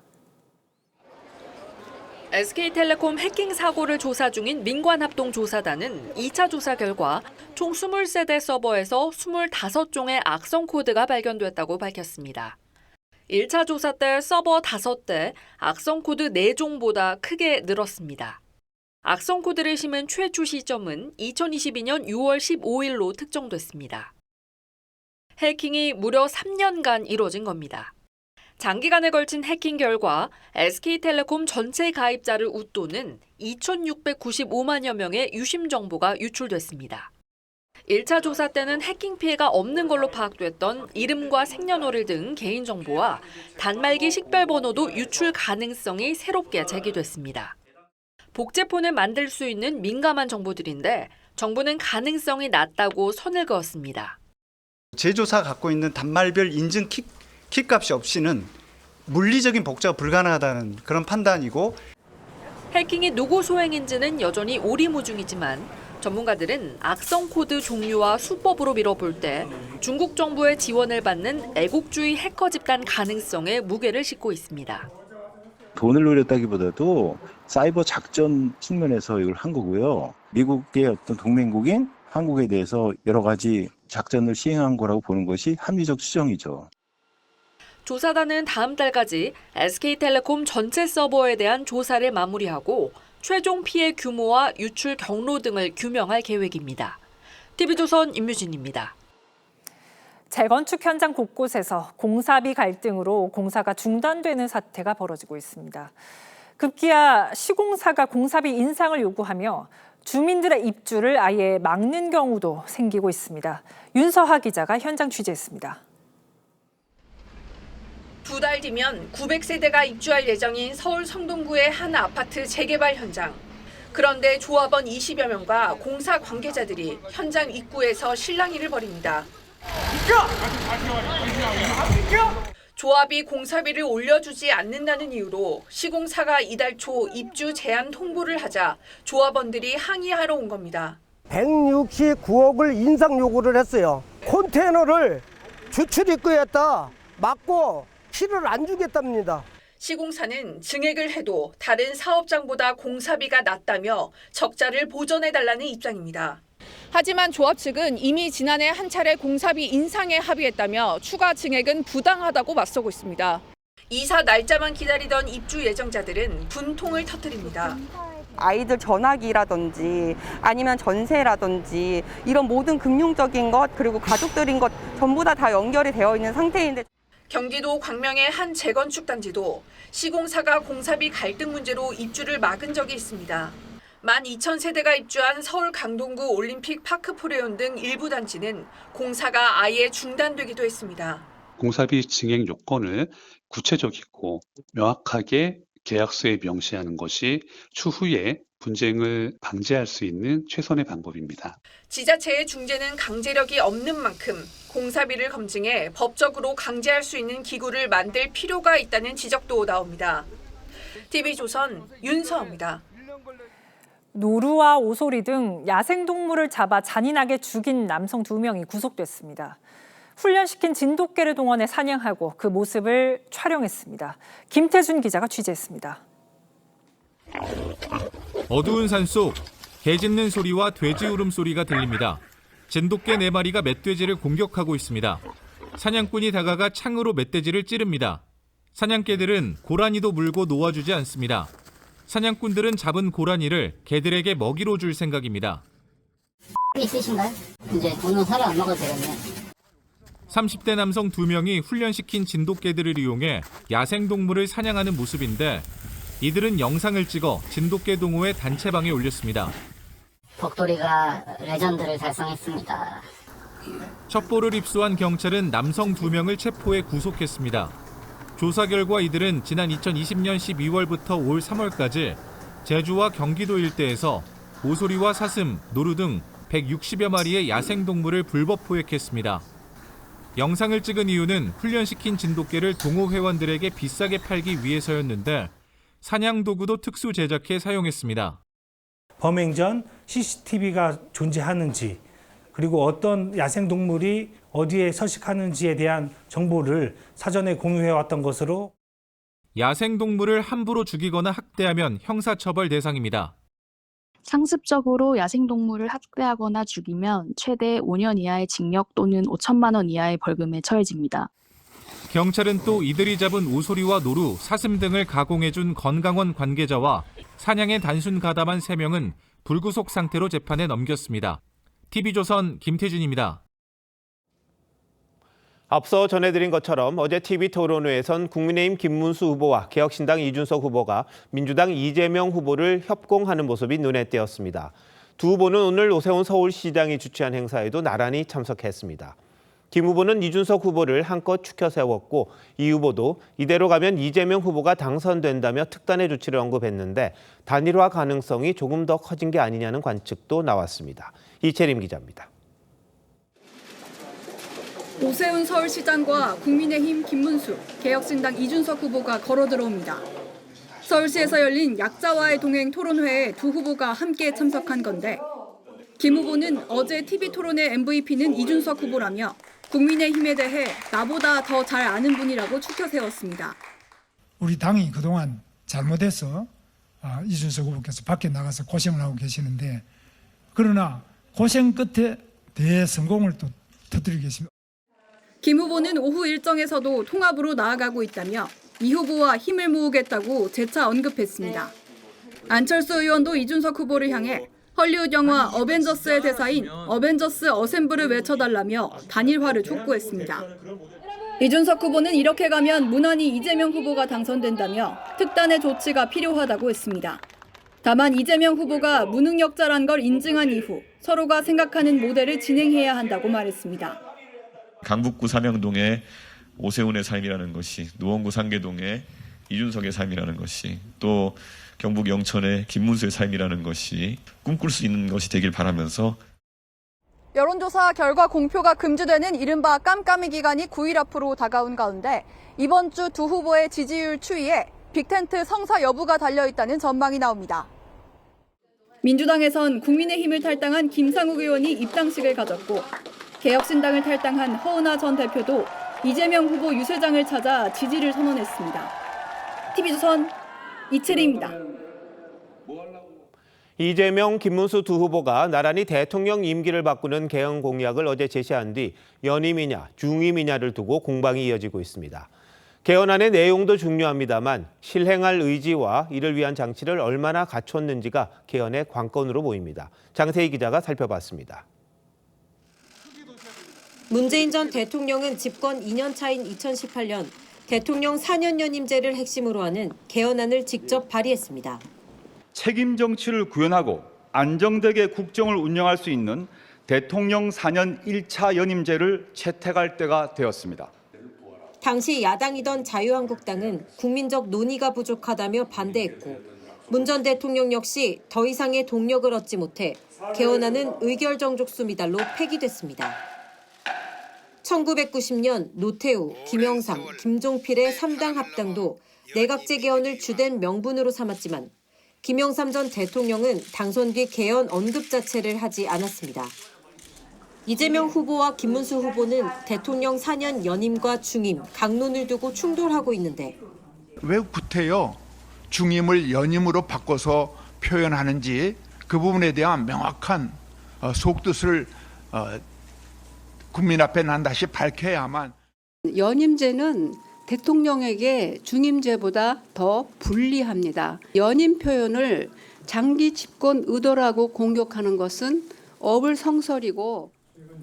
SK텔레콤 해킹 사고를 조사 중인 민관합동조사단은 2차 조사 결과 총 23대 서버에서 25종의 악성 코드가 발견됐다고 밝혔습니다. 1차 조사 때 서버 5대, 악성 코드 4종보다 크게 늘었습니다. 악성 코드를 심은 최초 시점은 2022년 6월 15일로 특정됐습니다. 해킹이 무려 3년간 이뤄진 겁니다. 장기간에 걸친 해킹 결과 SK텔레콤 전체 가입자를 웃도는 2,695만여 명의 유심 정보가 유출됐습니다. 1차 조사 때는 해킹 피해가 없는 걸로 파악됐던 이름과 생년월일 등 개인정보와 단말기 식별번호도 유출 가능성이 새롭게 제기됐습니다. 복제폰을 만들 수 있는 민감한 정보들인데 정부는 가능성이 낮다고 선을 그었습니다. 제조사 갖고 있는 단말별 인증 키값이 없이는 물리적인 복제가 불가능하다는 그런 판단이고, 해킹이 누구 소행인지는 여전히 오리무중이지만 전문가들은 악성 코드 종류와 수법으로 밀어볼 때 중국 정부의 지원을 받는 애국주의 해커 집단 가능성에 무게를 싣고 있습니다. 돈을 노렸다기보다도 사이버 작전 측면에서 이걸 한 거고요. 미국의 어떤 동맹국인 한국에 대해서 여러 가지 작전을 시행한 거라고 보는 것이 합리적 추정이죠. 조사단은 다음 달까지 SK텔레콤 전체 서버에 대한 조사를 마무리하고 최종 피해 규모와 유출 경로 등을 규명할 계획입니다. TV조선 임유진입니다. 재건축 현장 곳곳에서 공사비 갈등으로 공사가 중단되는 사태가 벌어지고 있습니다. 급기야 시공사가 공사비 인상을 요구하며 주민들의 입주를 아예 막는 경우도 생기고 있습니다. 윤서하 기자가 현장 취재했습니다. 2달 뒤면 900세대가 입주할 예정인 서울 성동구의 한 아파트 재개발 현장. 그런데 조합원 20여 명과 공사 관계자들이 현장 입구에서 실랑이를 벌입니다. 조합이 공사비를 올려주지 않는다는 이유로 시공사가 이달 초 입주 제한 통보를 하자 조합원들이 항의하러 온 겁니다. 169억을 인상 요구를 했어요. 컨테이너를 주출입구에다 막고 키를 안 주겠답니다. 시공사는 증액을 해도 다른 사업장보다 공사비가 낮다며 적자를 보전해달라는 입장입니다. 하지만 조합 측은 이미 지난해 한 차례 공사비 인상에 합의했다며 추가 증액은 부당하다고 맞서고 있습니다. 이사 날짜만 기다리던 입주 예정자들은 분통을 터뜨립니다. 아이들 전화기라든지 아니면 전세라든지 이런 모든 금융적인 것 그리고 가족들인 것 전부 다 연결이 되어 있는 상태인데, 경기도 광명의 한 재건축 단지도 시공사가 공사비 갈등 문제로 입주를 막은 적이 있습니다. 12,000세대가 입주한 서울 강동구 올림픽 파크 포레온 등 일부 단지는 공사가 아예 중단되기도 했습니다. 공사비 증액 요건을 구체적이고 명확하게 계약서에 명시하는 것이 추후에 분쟁을 방지할 수 있는 최선의 방법입니다. 지자체의 중재는 강제력이 없는 만큼 공사비를 검증해 법적으로 강제할 수 있는 기구를 만들 필요가 있다는 지적도 나옵니다. TV조선 윤서입니다. 노루와 오소리 등 야생동물을 잡아 잔인하게 죽인 남성 2명이 구속됐습니다. 훈련시킨 진돗개를 동원해 사냥하고 그 모습을 촬영했습니다. 김태준 기자가 취재했습니다. 어두운 산속 개 짖는 소리와 돼지 울음소리가 들립니다. 진돗개 4마리가 멧돼지를 공격하고 있습니다. 사냥꾼이 다가가 창으로 멧돼지를 찌릅니다. 사냥개들은 고라니도 물고 놓아주지 않습니다. 사냥꾼들은 잡은 고라니를 개들에게 먹이로 줄 생각입니다. 있으신가요? 이제 오늘 살이 안 먹어도 되겠네요. 30대 남성 2명이 훈련시킨 진돗개들을 이용해 야생동물을 사냥하는 모습인데 이들은 영상을 찍어 진돗개 동호회 단체방에 올렸습니다. 복돌이가 레전드를 달성했습니다. 첩보를 입수한 경찰은 남성 2명을 체포해 구속했습니다. 조사 결과 이들은 지난 2020년 12월부터 올 3월까지 제주와 경기도 일대에서 오소리와 사슴, 노루 등 160여 마리의 야생동물을 불법 포획했습니다. 영상을 찍은 이유는 훈련시킨 진돗개를 동호 회원들에게 비싸게 팔기 위해서였는데 사냥 도구도 특수 제작해 사용했습니다. 범행 전 CCTV가 존재하는지 그리고 어떤 야생동물이 어디에 서식하는지에 대한 정보를 사전에 공유해왔던 것으로 야생동물을 함부로 죽이거나 학대하면 형사처벌 대상입니다. 상습적으로 야생동물을 학대하거나 죽이면 최대 5년 이하의 징역 또는 5천만 원 이하의 벌금에 처해집니다. 경찰은 또 이들이 잡은 오소리와 노루, 사슴 등을 가공해준 건강원 관계자와 사냥에 단순 가담한 3명은 불구속 상태로 재판에 넘겼습니다. TV조선 김태준입니다. 앞서 전해드린 것처럼 어제 TV토론회에선 국민의힘 김문수 후보와 개혁신당 이준석 후보가 민주당 이재명 후보를 협공하는 모습이 눈에 띄었습니다. 두 후보는 오늘 오세훈 서울시장이 주최한 행사에도 나란히 참석했습니다. 김 후보는 이준석 후보를 한껏 추켜 세웠고 이 후보도 이대로 가면 이재명 후보가 당선된다며 특단의 조치를 언급했는데 단일화 가능성이 조금 더 커진 게 아니냐는 관측도 나왔습니다. 이채림 기자입니다. 오세훈 서울시장과 국민의힘 김문수, 개혁신당 이준석 후보가 걸어 들어옵니다. 서울시에서 열린 약자와의 동행 토론회에 두 후보가 함께 참석한 건데 김 후보는 어제 TV토론회 MVP는 이준석 후보라며 국민의힘에 대해 나보다 더 잘 아는 분이라고 추켜 세웠습니다. 우리 당이 그동안 잘못해서 이준석 후보께서 밖에 나가서 고생을 하고 계시는데 그러나 고생 끝에 대성공을 또 터뜨리겠습니다. 김 후보는 오후 일정에서도 통합으로 나아가고 있다며 이 후보와 힘을 모으겠다고 재차 언급했습니다. 안철수 의원도 이준석 후보를 향해 헐리우드 영화 어벤져스의 대사인 어벤져스 어셈블을 외쳐달라며 단일화를 촉구했습니다. 이준석 후보는 이렇게 가면 무난히 이재명 후보가 당선된다며 특단의 조치가 필요하다고 했습니다. 다만 이재명 후보가 무능력자란 걸 인증한 이후 서로가 생각하는 모델을 진행해야 한다고 말했습니다. 강북구 삼양동의 오세훈의 삶이라는 것이, 노원구 상계동의 이준석의 삶이라는 것이, 또 경북 영천의 김문수의 삶이라는 것이 꿈꿀 수 있는 것이 되길 바라면서 여론조사 결과 공표가 금지되는 이른바 깜깜이 기간이 9일 앞으로 다가온 가운데 이번 주 두 후보의 지지율 추이에 빅텐트 성사 여부가 달려있다는 전망이 나옵니다. 민주당에선 국민의힘을 탈당한 김상욱 의원이 입당식을 가졌고 개혁신당을 탈당한 허은하 전 대표도 이재명 후보 유세장을 찾아 지지를 선언했습니다. TV조선 이채리입니다. 이재명, 김문수 두 후보가 나란히 대통령 임기를 바꾸는 개헌 공약을 어제 제시한 뒤 연임이냐, 중임이냐를 두고 공방이 이어지고 있습니다. 개헌안의 내용도 중요합니다만 실행할 의지와 이를 위한 장치를 얼마나 갖췄는지가 개헌의 관건으로 보입니다. 장세희 기자가 살펴봤습니다. 문재인 전 대통령은 집권 2년 차인 2018년 대통령 4년 연임제를 핵심으로 하는 개헌안을 직접 발의했습니다. 책임 정치를 구현하고 안정되게 국정을 운영할 수 있는 대통령 4년 1차 연임제를 채택할 때가 되었습니다. 당시 야당이던 자유한국당은 국민적 논의가 부족하다며 반대했고 문 전 대통령 역시 더 이상의 동력을 얻지 못해 개헌안은 의결정족수 미달로 폐기됐습니다. 1990년 노태우, 김영삼, 김종필의 3당 합당도 내각제 개헌을 주된 명분으로 삼았지만 김영삼 전 대통령은 당선 뒤 개헌 언급 자체를 하지 않았습니다. 이재명 후보와 김문수 후보는 대통령 4년 연임과 중임, 강론을 두고 충돌하고 있는데 왜 구태여 중임을 연임으로 바꿔서 표현하는지 그 부분에 대한 명확한 속뜻을 국민 앞에 난다시 밝혀야만. 연임제는 대통령에게 중임제보다 더 불리합니다. 연임 표현을 장기 집권 의도라고 공격하는 것은 어불성설이고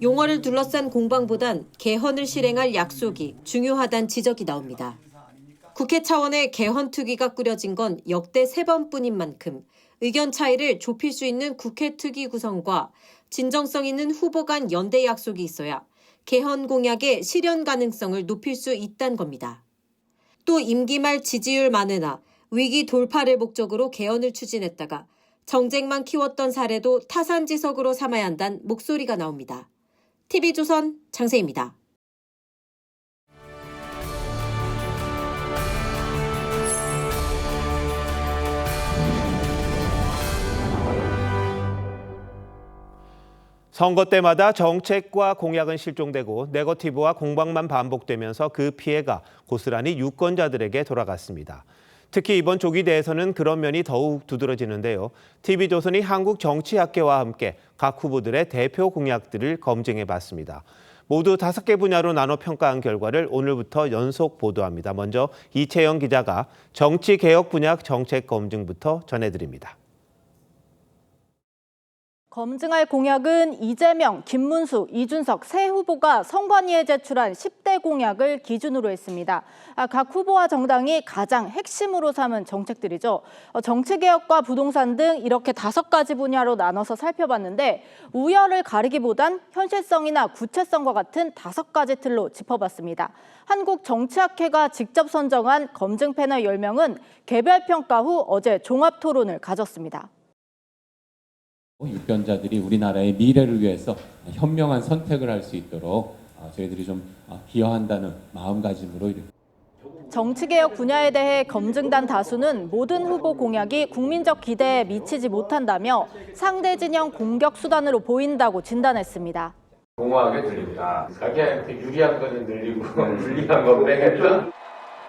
용어를 둘러싼 공방보단 개헌을 실행할 약속이 중요하다는 지적이 나옵니다. 국회 차원의 개헌 특위가 꾸려진 건 역대 3번뿐인 만큼 의견 차이를 좁힐 수 있는 국회 특위 구성과 진정성 있는 후보 간 연대 약속이 있어야 개헌 공약의 실현 가능성을 높일 수 있다는 겁니다. 또 임기 말 지지율 만회나 위기 돌파를 목적으로 개헌을 추진했다가 정쟁만 키웠던 사례도 타산지석으로 삼아야 한다는 목소리가 나옵니다. TV조선 장세희입니다. 선거 때마다 정책과 공약은 실종되고 네거티브와 공방만 반복되면서 그 피해가 고스란히 유권자들에게 돌아갔습니다. 특히 이번 조기 대회에서는 그런 면이 더욱 두드러지는데요. TV조선이 한국정치학계와 함께 각 후보들의 대표 공약들을 검증해봤습니다. 모두 5개 분야로 나눠 평가한 결과를 오늘부터 연속 보도합니다. 먼저 이채영 기자가 정치개혁 분야 정책 검증부터 전해드립니다. 검증할 공약은 이재명, 김문수, 이준석 세 후보가 선관위에 제출한 10대 공약을 기준으로 했습니다. 각 후보와 정당이 가장 핵심으로 삼은 정책들이죠. 정치개혁과 부동산 등 이렇게 5가지 분야로 나눠서 살펴봤는데 우열을 가리기보단 현실성이나 구체성과 같은 5가지 틀로 짚어봤습니다. 한국정치학회가 직접 선정한 검증 패널 10명은 개별 평가 후 어제 종합 토론을 가졌습니다. 유권자들이 우리나라의 미래를 위해서 현명한 선택을 할 수 있도록 저희들이 좀 기여한다는 마음가짐으로 정치개혁 분야에 대해 검증단 다수는 모든 후보 공약이 국민적 기대에 미치지 못한다며 상대 진영 공격 수단으로 보인다고 진단했습니다. 공허하게 들립니다. 자기한테 유리한 거는 늘리고 불리한 건 빼겠다.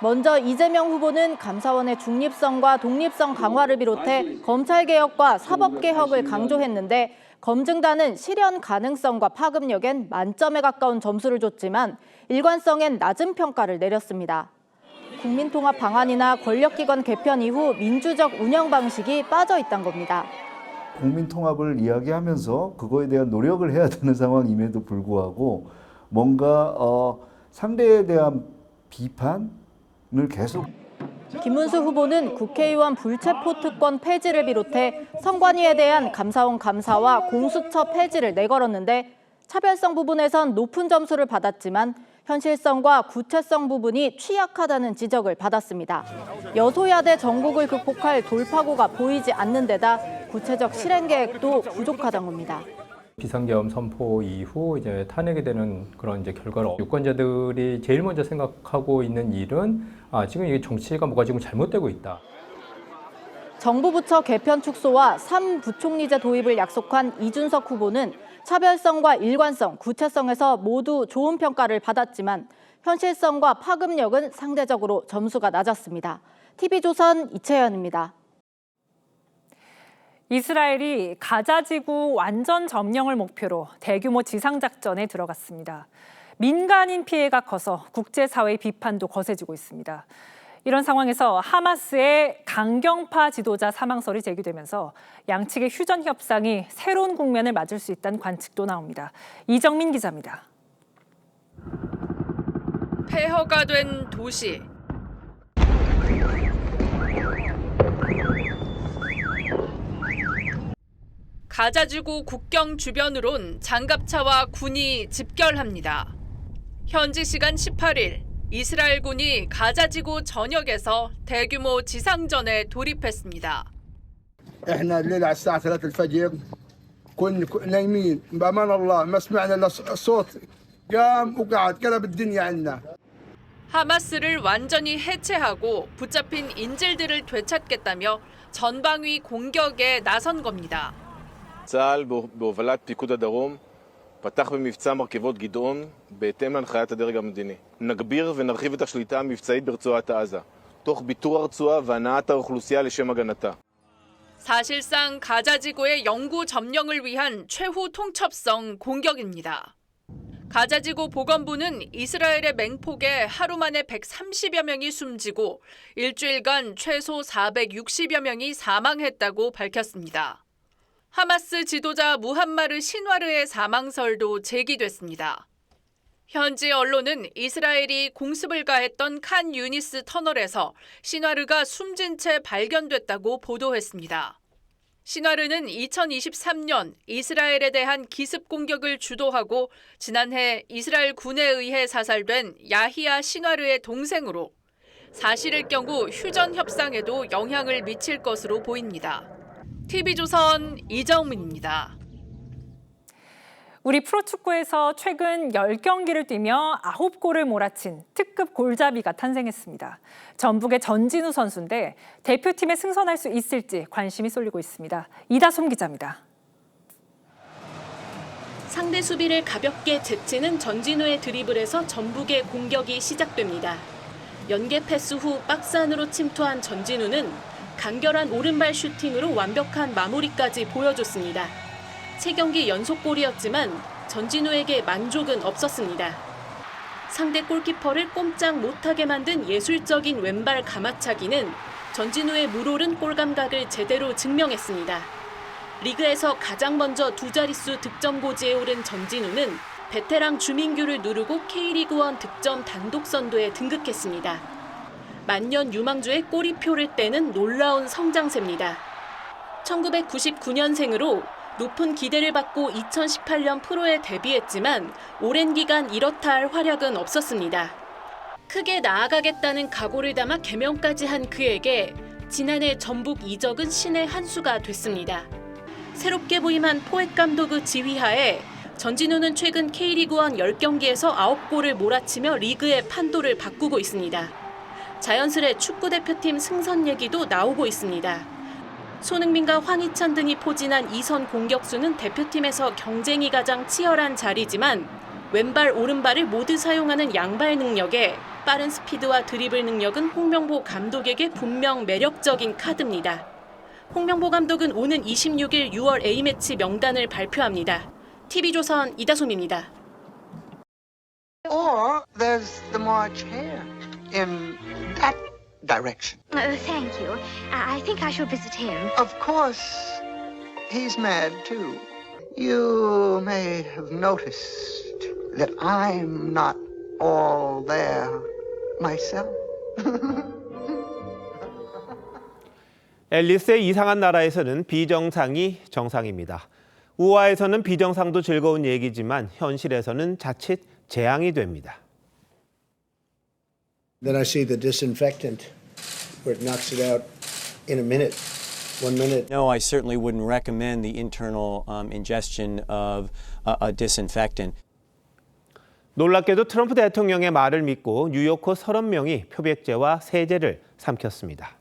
먼저 이재명 후보는 감사원의 중립성과 독립성 강화를 비롯해 검찰개혁과 사법개혁을 강조했는데 검증단은 실현 가능성과 파급력엔 만점에 가까운 점수를 줬지만 일관성엔 낮은 평가를 내렸습니다. 국민통합 방안이나 권력기관 개편 이후 민주적 운영 방식이 빠져 있다는 겁니다. 국민통합을 이야기하면서 그거에 대한 노력을 해야 되는 상황임에도 불구하고 뭔가 상대에 대한 비판 계속. 김문수 후보는 국회의원 불체포 특권 폐지를 비롯해 선관위에 대한 감사원 감사와 공수처 폐지를 내걸었는데 차별성 부분에선 높은 점수를 받았지만 현실성과 구체성 부분이 취약하다는 지적을 받았습니다. 여소야대 정국을 극복할 돌파구가 보이지 않는 데다 구체적 실행 계획도 부족하다는 겁니다. 비상계엄 선포 이후 이제 탄핵이 되는 그런 이제 결과로 유권자들이 제일 먼저 생각하고 있는 일은 지금 이게 정치가 뭐가 지금 잘못되고 있다. 정부 부처 개편 축소와 3부총리제 도입을 약속한 이준석 후보는 차별성과 일관성, 구체성에서 모두 좋은 평가를 받았지만 현실성과 파급력은 상대적으로 점수가 낮았습니다. TV조선 이채연입니다. 이스라엘이 가자 지구 완전 점령을 목표로 대규모 지상작전에 들어갔습니다. 민간인 피해가 커서 국제사회의 비판도 거세지고 있습니다. 이런 상황에서 하마스의 강경파 지도자 사망설이 제기되면서 양측의 휴전 협상이 새로운 국면을 맞을 수 있다는 관측도 나옵니다. 이정민 기자입니다. 폐허가 된 도시. 가자지구 국경 주변으론 장갑차와 군이 집결합니다. 현지 시간 18일 이스라엘군이 가자지구 전역에서 대규모 지상전에 돌입했습니다. احنا الليله على الساعه 3 الفجر كنا نايمين بامان الله ما سمعنا الا الصوت قام وقعد قلب الدنيا عنا. 하마스를 완전히 해체하고 붙잡힌 인질들을 되찾겠다며 전방위 공격에 나선 겁니다. צה"ל בהובלת פיקוד הדרום פתח במבצע מרכבות גדעון בהתאם להנחיית הדרג המדיני. נגביר ונרחיב את השליטה המבצעית ברצועת עזה, תוך ביטור הרצועה והנעת האוכלוסייה לשם הגנתה. 사실상 가자지구의 영구 점령을 위한 최후 통첩성 공격입니다. 가자지구 보건부는 이스라엘의 맹폭에 하루 만에 130여 명이 숨지고 일주일간 최소 460여 명이 사망했다고 밝혔습니다. 하마스 지도자 무함마르 신와르의 사망설도 제기됐습니다. 현지 언론은 이스라엘이 공습을 가했던 칸 유니스 터널에서 신와르가 숨진 채 발견됐다고 보도했습니다. 신와르는 2023년 이스라엘에 대한 기습 공격을 주도하고 지난해 이스라엘 군에 의해 사살된 야히야 신와르의 동생으로 사실일 경우 휴전 협상에도 영향을 미칠 것으로 보입니다. TV조선 이정민입니다. 우리 프로축구에서 최근 10경기를 뛰며 9골을 몰아친 특급 골잡이가 탄생했습니다. 전북의 전진우 선수인데 대표팀에 승선할 수 있을지 관심이 쏠리고 있습니다. 이다솜 기자입니다. 상대 수비를 가볍게 제치는 전진우의 드리블에서 전북의 공격이 시작됩니다. 연계 패스 후 박스 안으로 침투한 전진우는 간결한 오른발 슈팅으로 완벽한 마무리까지 보여줬습니다. 3경기 연속골이었지만 전진우에게 만족은 없었습니다. 상대 골키퍼를 꼼짝 못하게 만든 예술적인 왼발 가마차기는 전진우의 물오른 골 감각을 제대로 증명했습니다. 리그에서 가장 먼저 2자릿수 득점 고지에 오른 전진우는 베테랑 주민규를 누르고 K리그1 득점 단독 선두에 등극했습니다. 만년 유망주의 꼬리표를 떼는 놀라운 성장세입니다. 1999년생으로 높은 기대를 받고 2018년 프로에 데뷔했지만 오랜 기간 이렇다 할 활약은 없었습니다. 크게 나아가겠다는 각오를 담아 개명까지 한 그에게 지난해 전북 이적은 신의 한 수가 됐습니다. 새롭게 부임한 포획 감독의 지휘하에 전진우는 최근 K리그1 10경기에서 9골을 몰아치며 리그의 판도를 바꾸고 있습니다. 자연스레 축구대표팀 승선 얘기도 나오고 있습니다. 손흥민과 황희찬 등이 포진한 2선 공격수는 대표팀에서 경쟁이 가장 치열한 자리지만 왼발 오른발을 모두 사용하는 양발 능력에 빠른 스피드와 드리블 능력은 홍명보 감독에게 분명 매력적인 카드입니다. 홍명보 감독은 오는 26일 6월 A매치 명단을 발표합니다. TV조선 이다솜입니다. Or there's the March Hare in that direction. Thank you. I think I shall visit him. Of course, he's mad too. You may have noticed that I'm not all there myself. 앨리스의 이상한 나라에서는 비정상이 정상입니다. 우화에서는 비정상도 즐거운 얘기지만 현실에서는 자칫 재앙이 됩니다. Then I see the disinfectant where it knocks it out in a minute, 1 minute. No, I certainly wouldn't recommend the internal ingestion of a disinfectant. 놀랍게도 트럼프 대통령의 말을 믿고 뉴요커 30명이 표백제와 세제를 삼켰습니다.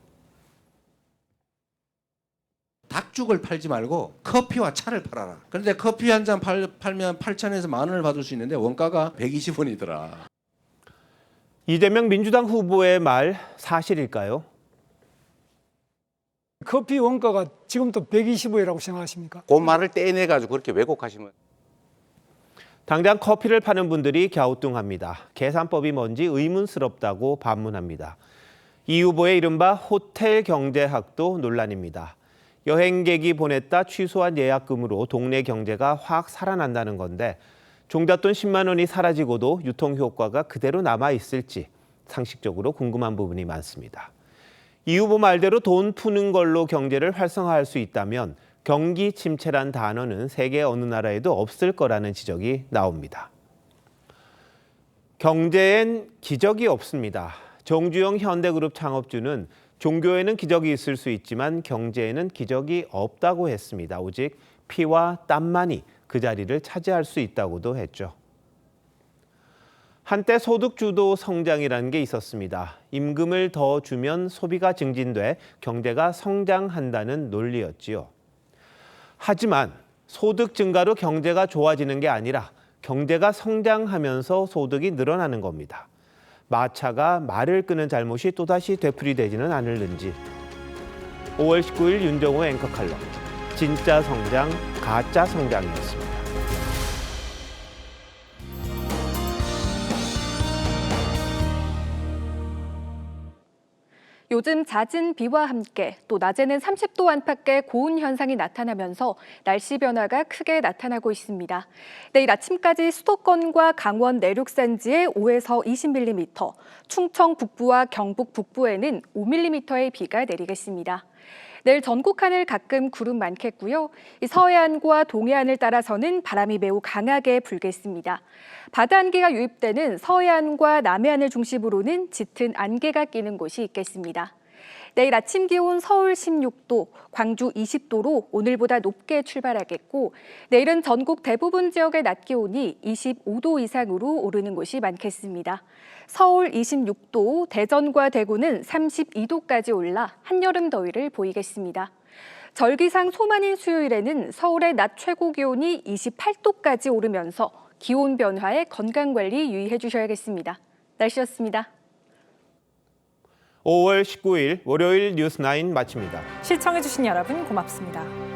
닭죽을 팔지 말고 커피와 차를 팔아라. 그런데 커피 한 잔 팔면 8,000에서 10,000원을 받을 수 있는데 원가가 120원이더라. 이재명 민주당 후보의 말 사실일까요? 커피 원가가 지금도 125이라고 생각하십니까? 그 말을 떼내가지고 그렇게 왜곡하시면. 당장 커피를 파는 분들이 갸우뚱합니다. 계산법이 뭔지 의문스럽다고 반문합니다. 이 후보의 이른바 호텔 경제학도 논란입니다. 여행객이 보냈다 취소한 예약금으로 동네 경제가 확 살아난다는 건데 종잣돈 10만 원이 사라지고도 유통효과가 그대로 남아있을지 상식적으로 궁금한 부분이 많습니다. 이 후보 말대로 돈 푸는 걸로 경제를 활성화할 수 있다면 경기 침체란 단어는 세계 어느 나라에도 없을 거라는 지적이 나옵니다. 경제엔 기적이 없습니다. 정주영 현대그룹 창업주는 종교에는 기적이 있을 수 있지만 경제에는 기적이 없다고 했습니다. 오직 피와 땀만이 그 자리를 차지할 수 있다고도 했죠. 한때 소득주도 성장이라는 게 있었습니다. 임금을 더 주면 소비가 증진돼 경제가 성장한다는 논리였지요. 하지만 소득 증가로 경제가 좋아지는 게 아니라 경제가 성장하면서 소득이 늘어나는 겁니다. 마차가 말을 끄는 잘못이 또다시 되풀이되지는 않을는지. 5월 19일 윤정호 앵커 칼럼. 진짜 성장, 가짜 성장이었습니다. 요즘 잦은 비와 함께 또 낮에는 30도 안팎의 고온 현상이 나타나면서 날씨 변화가 크게 나타나고 있습니다. 내일 아침까지 수도권과 강원 내륙 산지에 5에서 20mm, 충청 북부와 경북 북부에는 5mm의 비가 내리겠습니다. 내일 전국 하늘 가끔 구름 많겠고요. 서해안과 동해안을 따라서는 바람이 매우 강하게 불겠습니다. 바다 안개가 유입되는 서해안과 남해안을 중심으로는 짙은 안개가 끼는 곳이 있겠습니다. 내일 아침 기온 서울 16도, 광주 20도로 오늘보다 높게 출발하겠고 내일은 전국 대부분 지역의 낮 기온이 25도 이상으로 오르는 곳이 많겠습니다. 서울 26도, 대전과 대구는 32도까지 올라 한여름 더위를 보이겠습니다. 절기상 소만인 수요일에는 서울의 낮 최고 기온이 28도까지 오르면서 기온 변화에 건강관리 유의해 주셔야겠습니다. 날씨였습니다. 5월 19일 월요일 뉴스9 마칩니다. 시청해주신 여러분 고맙습니다.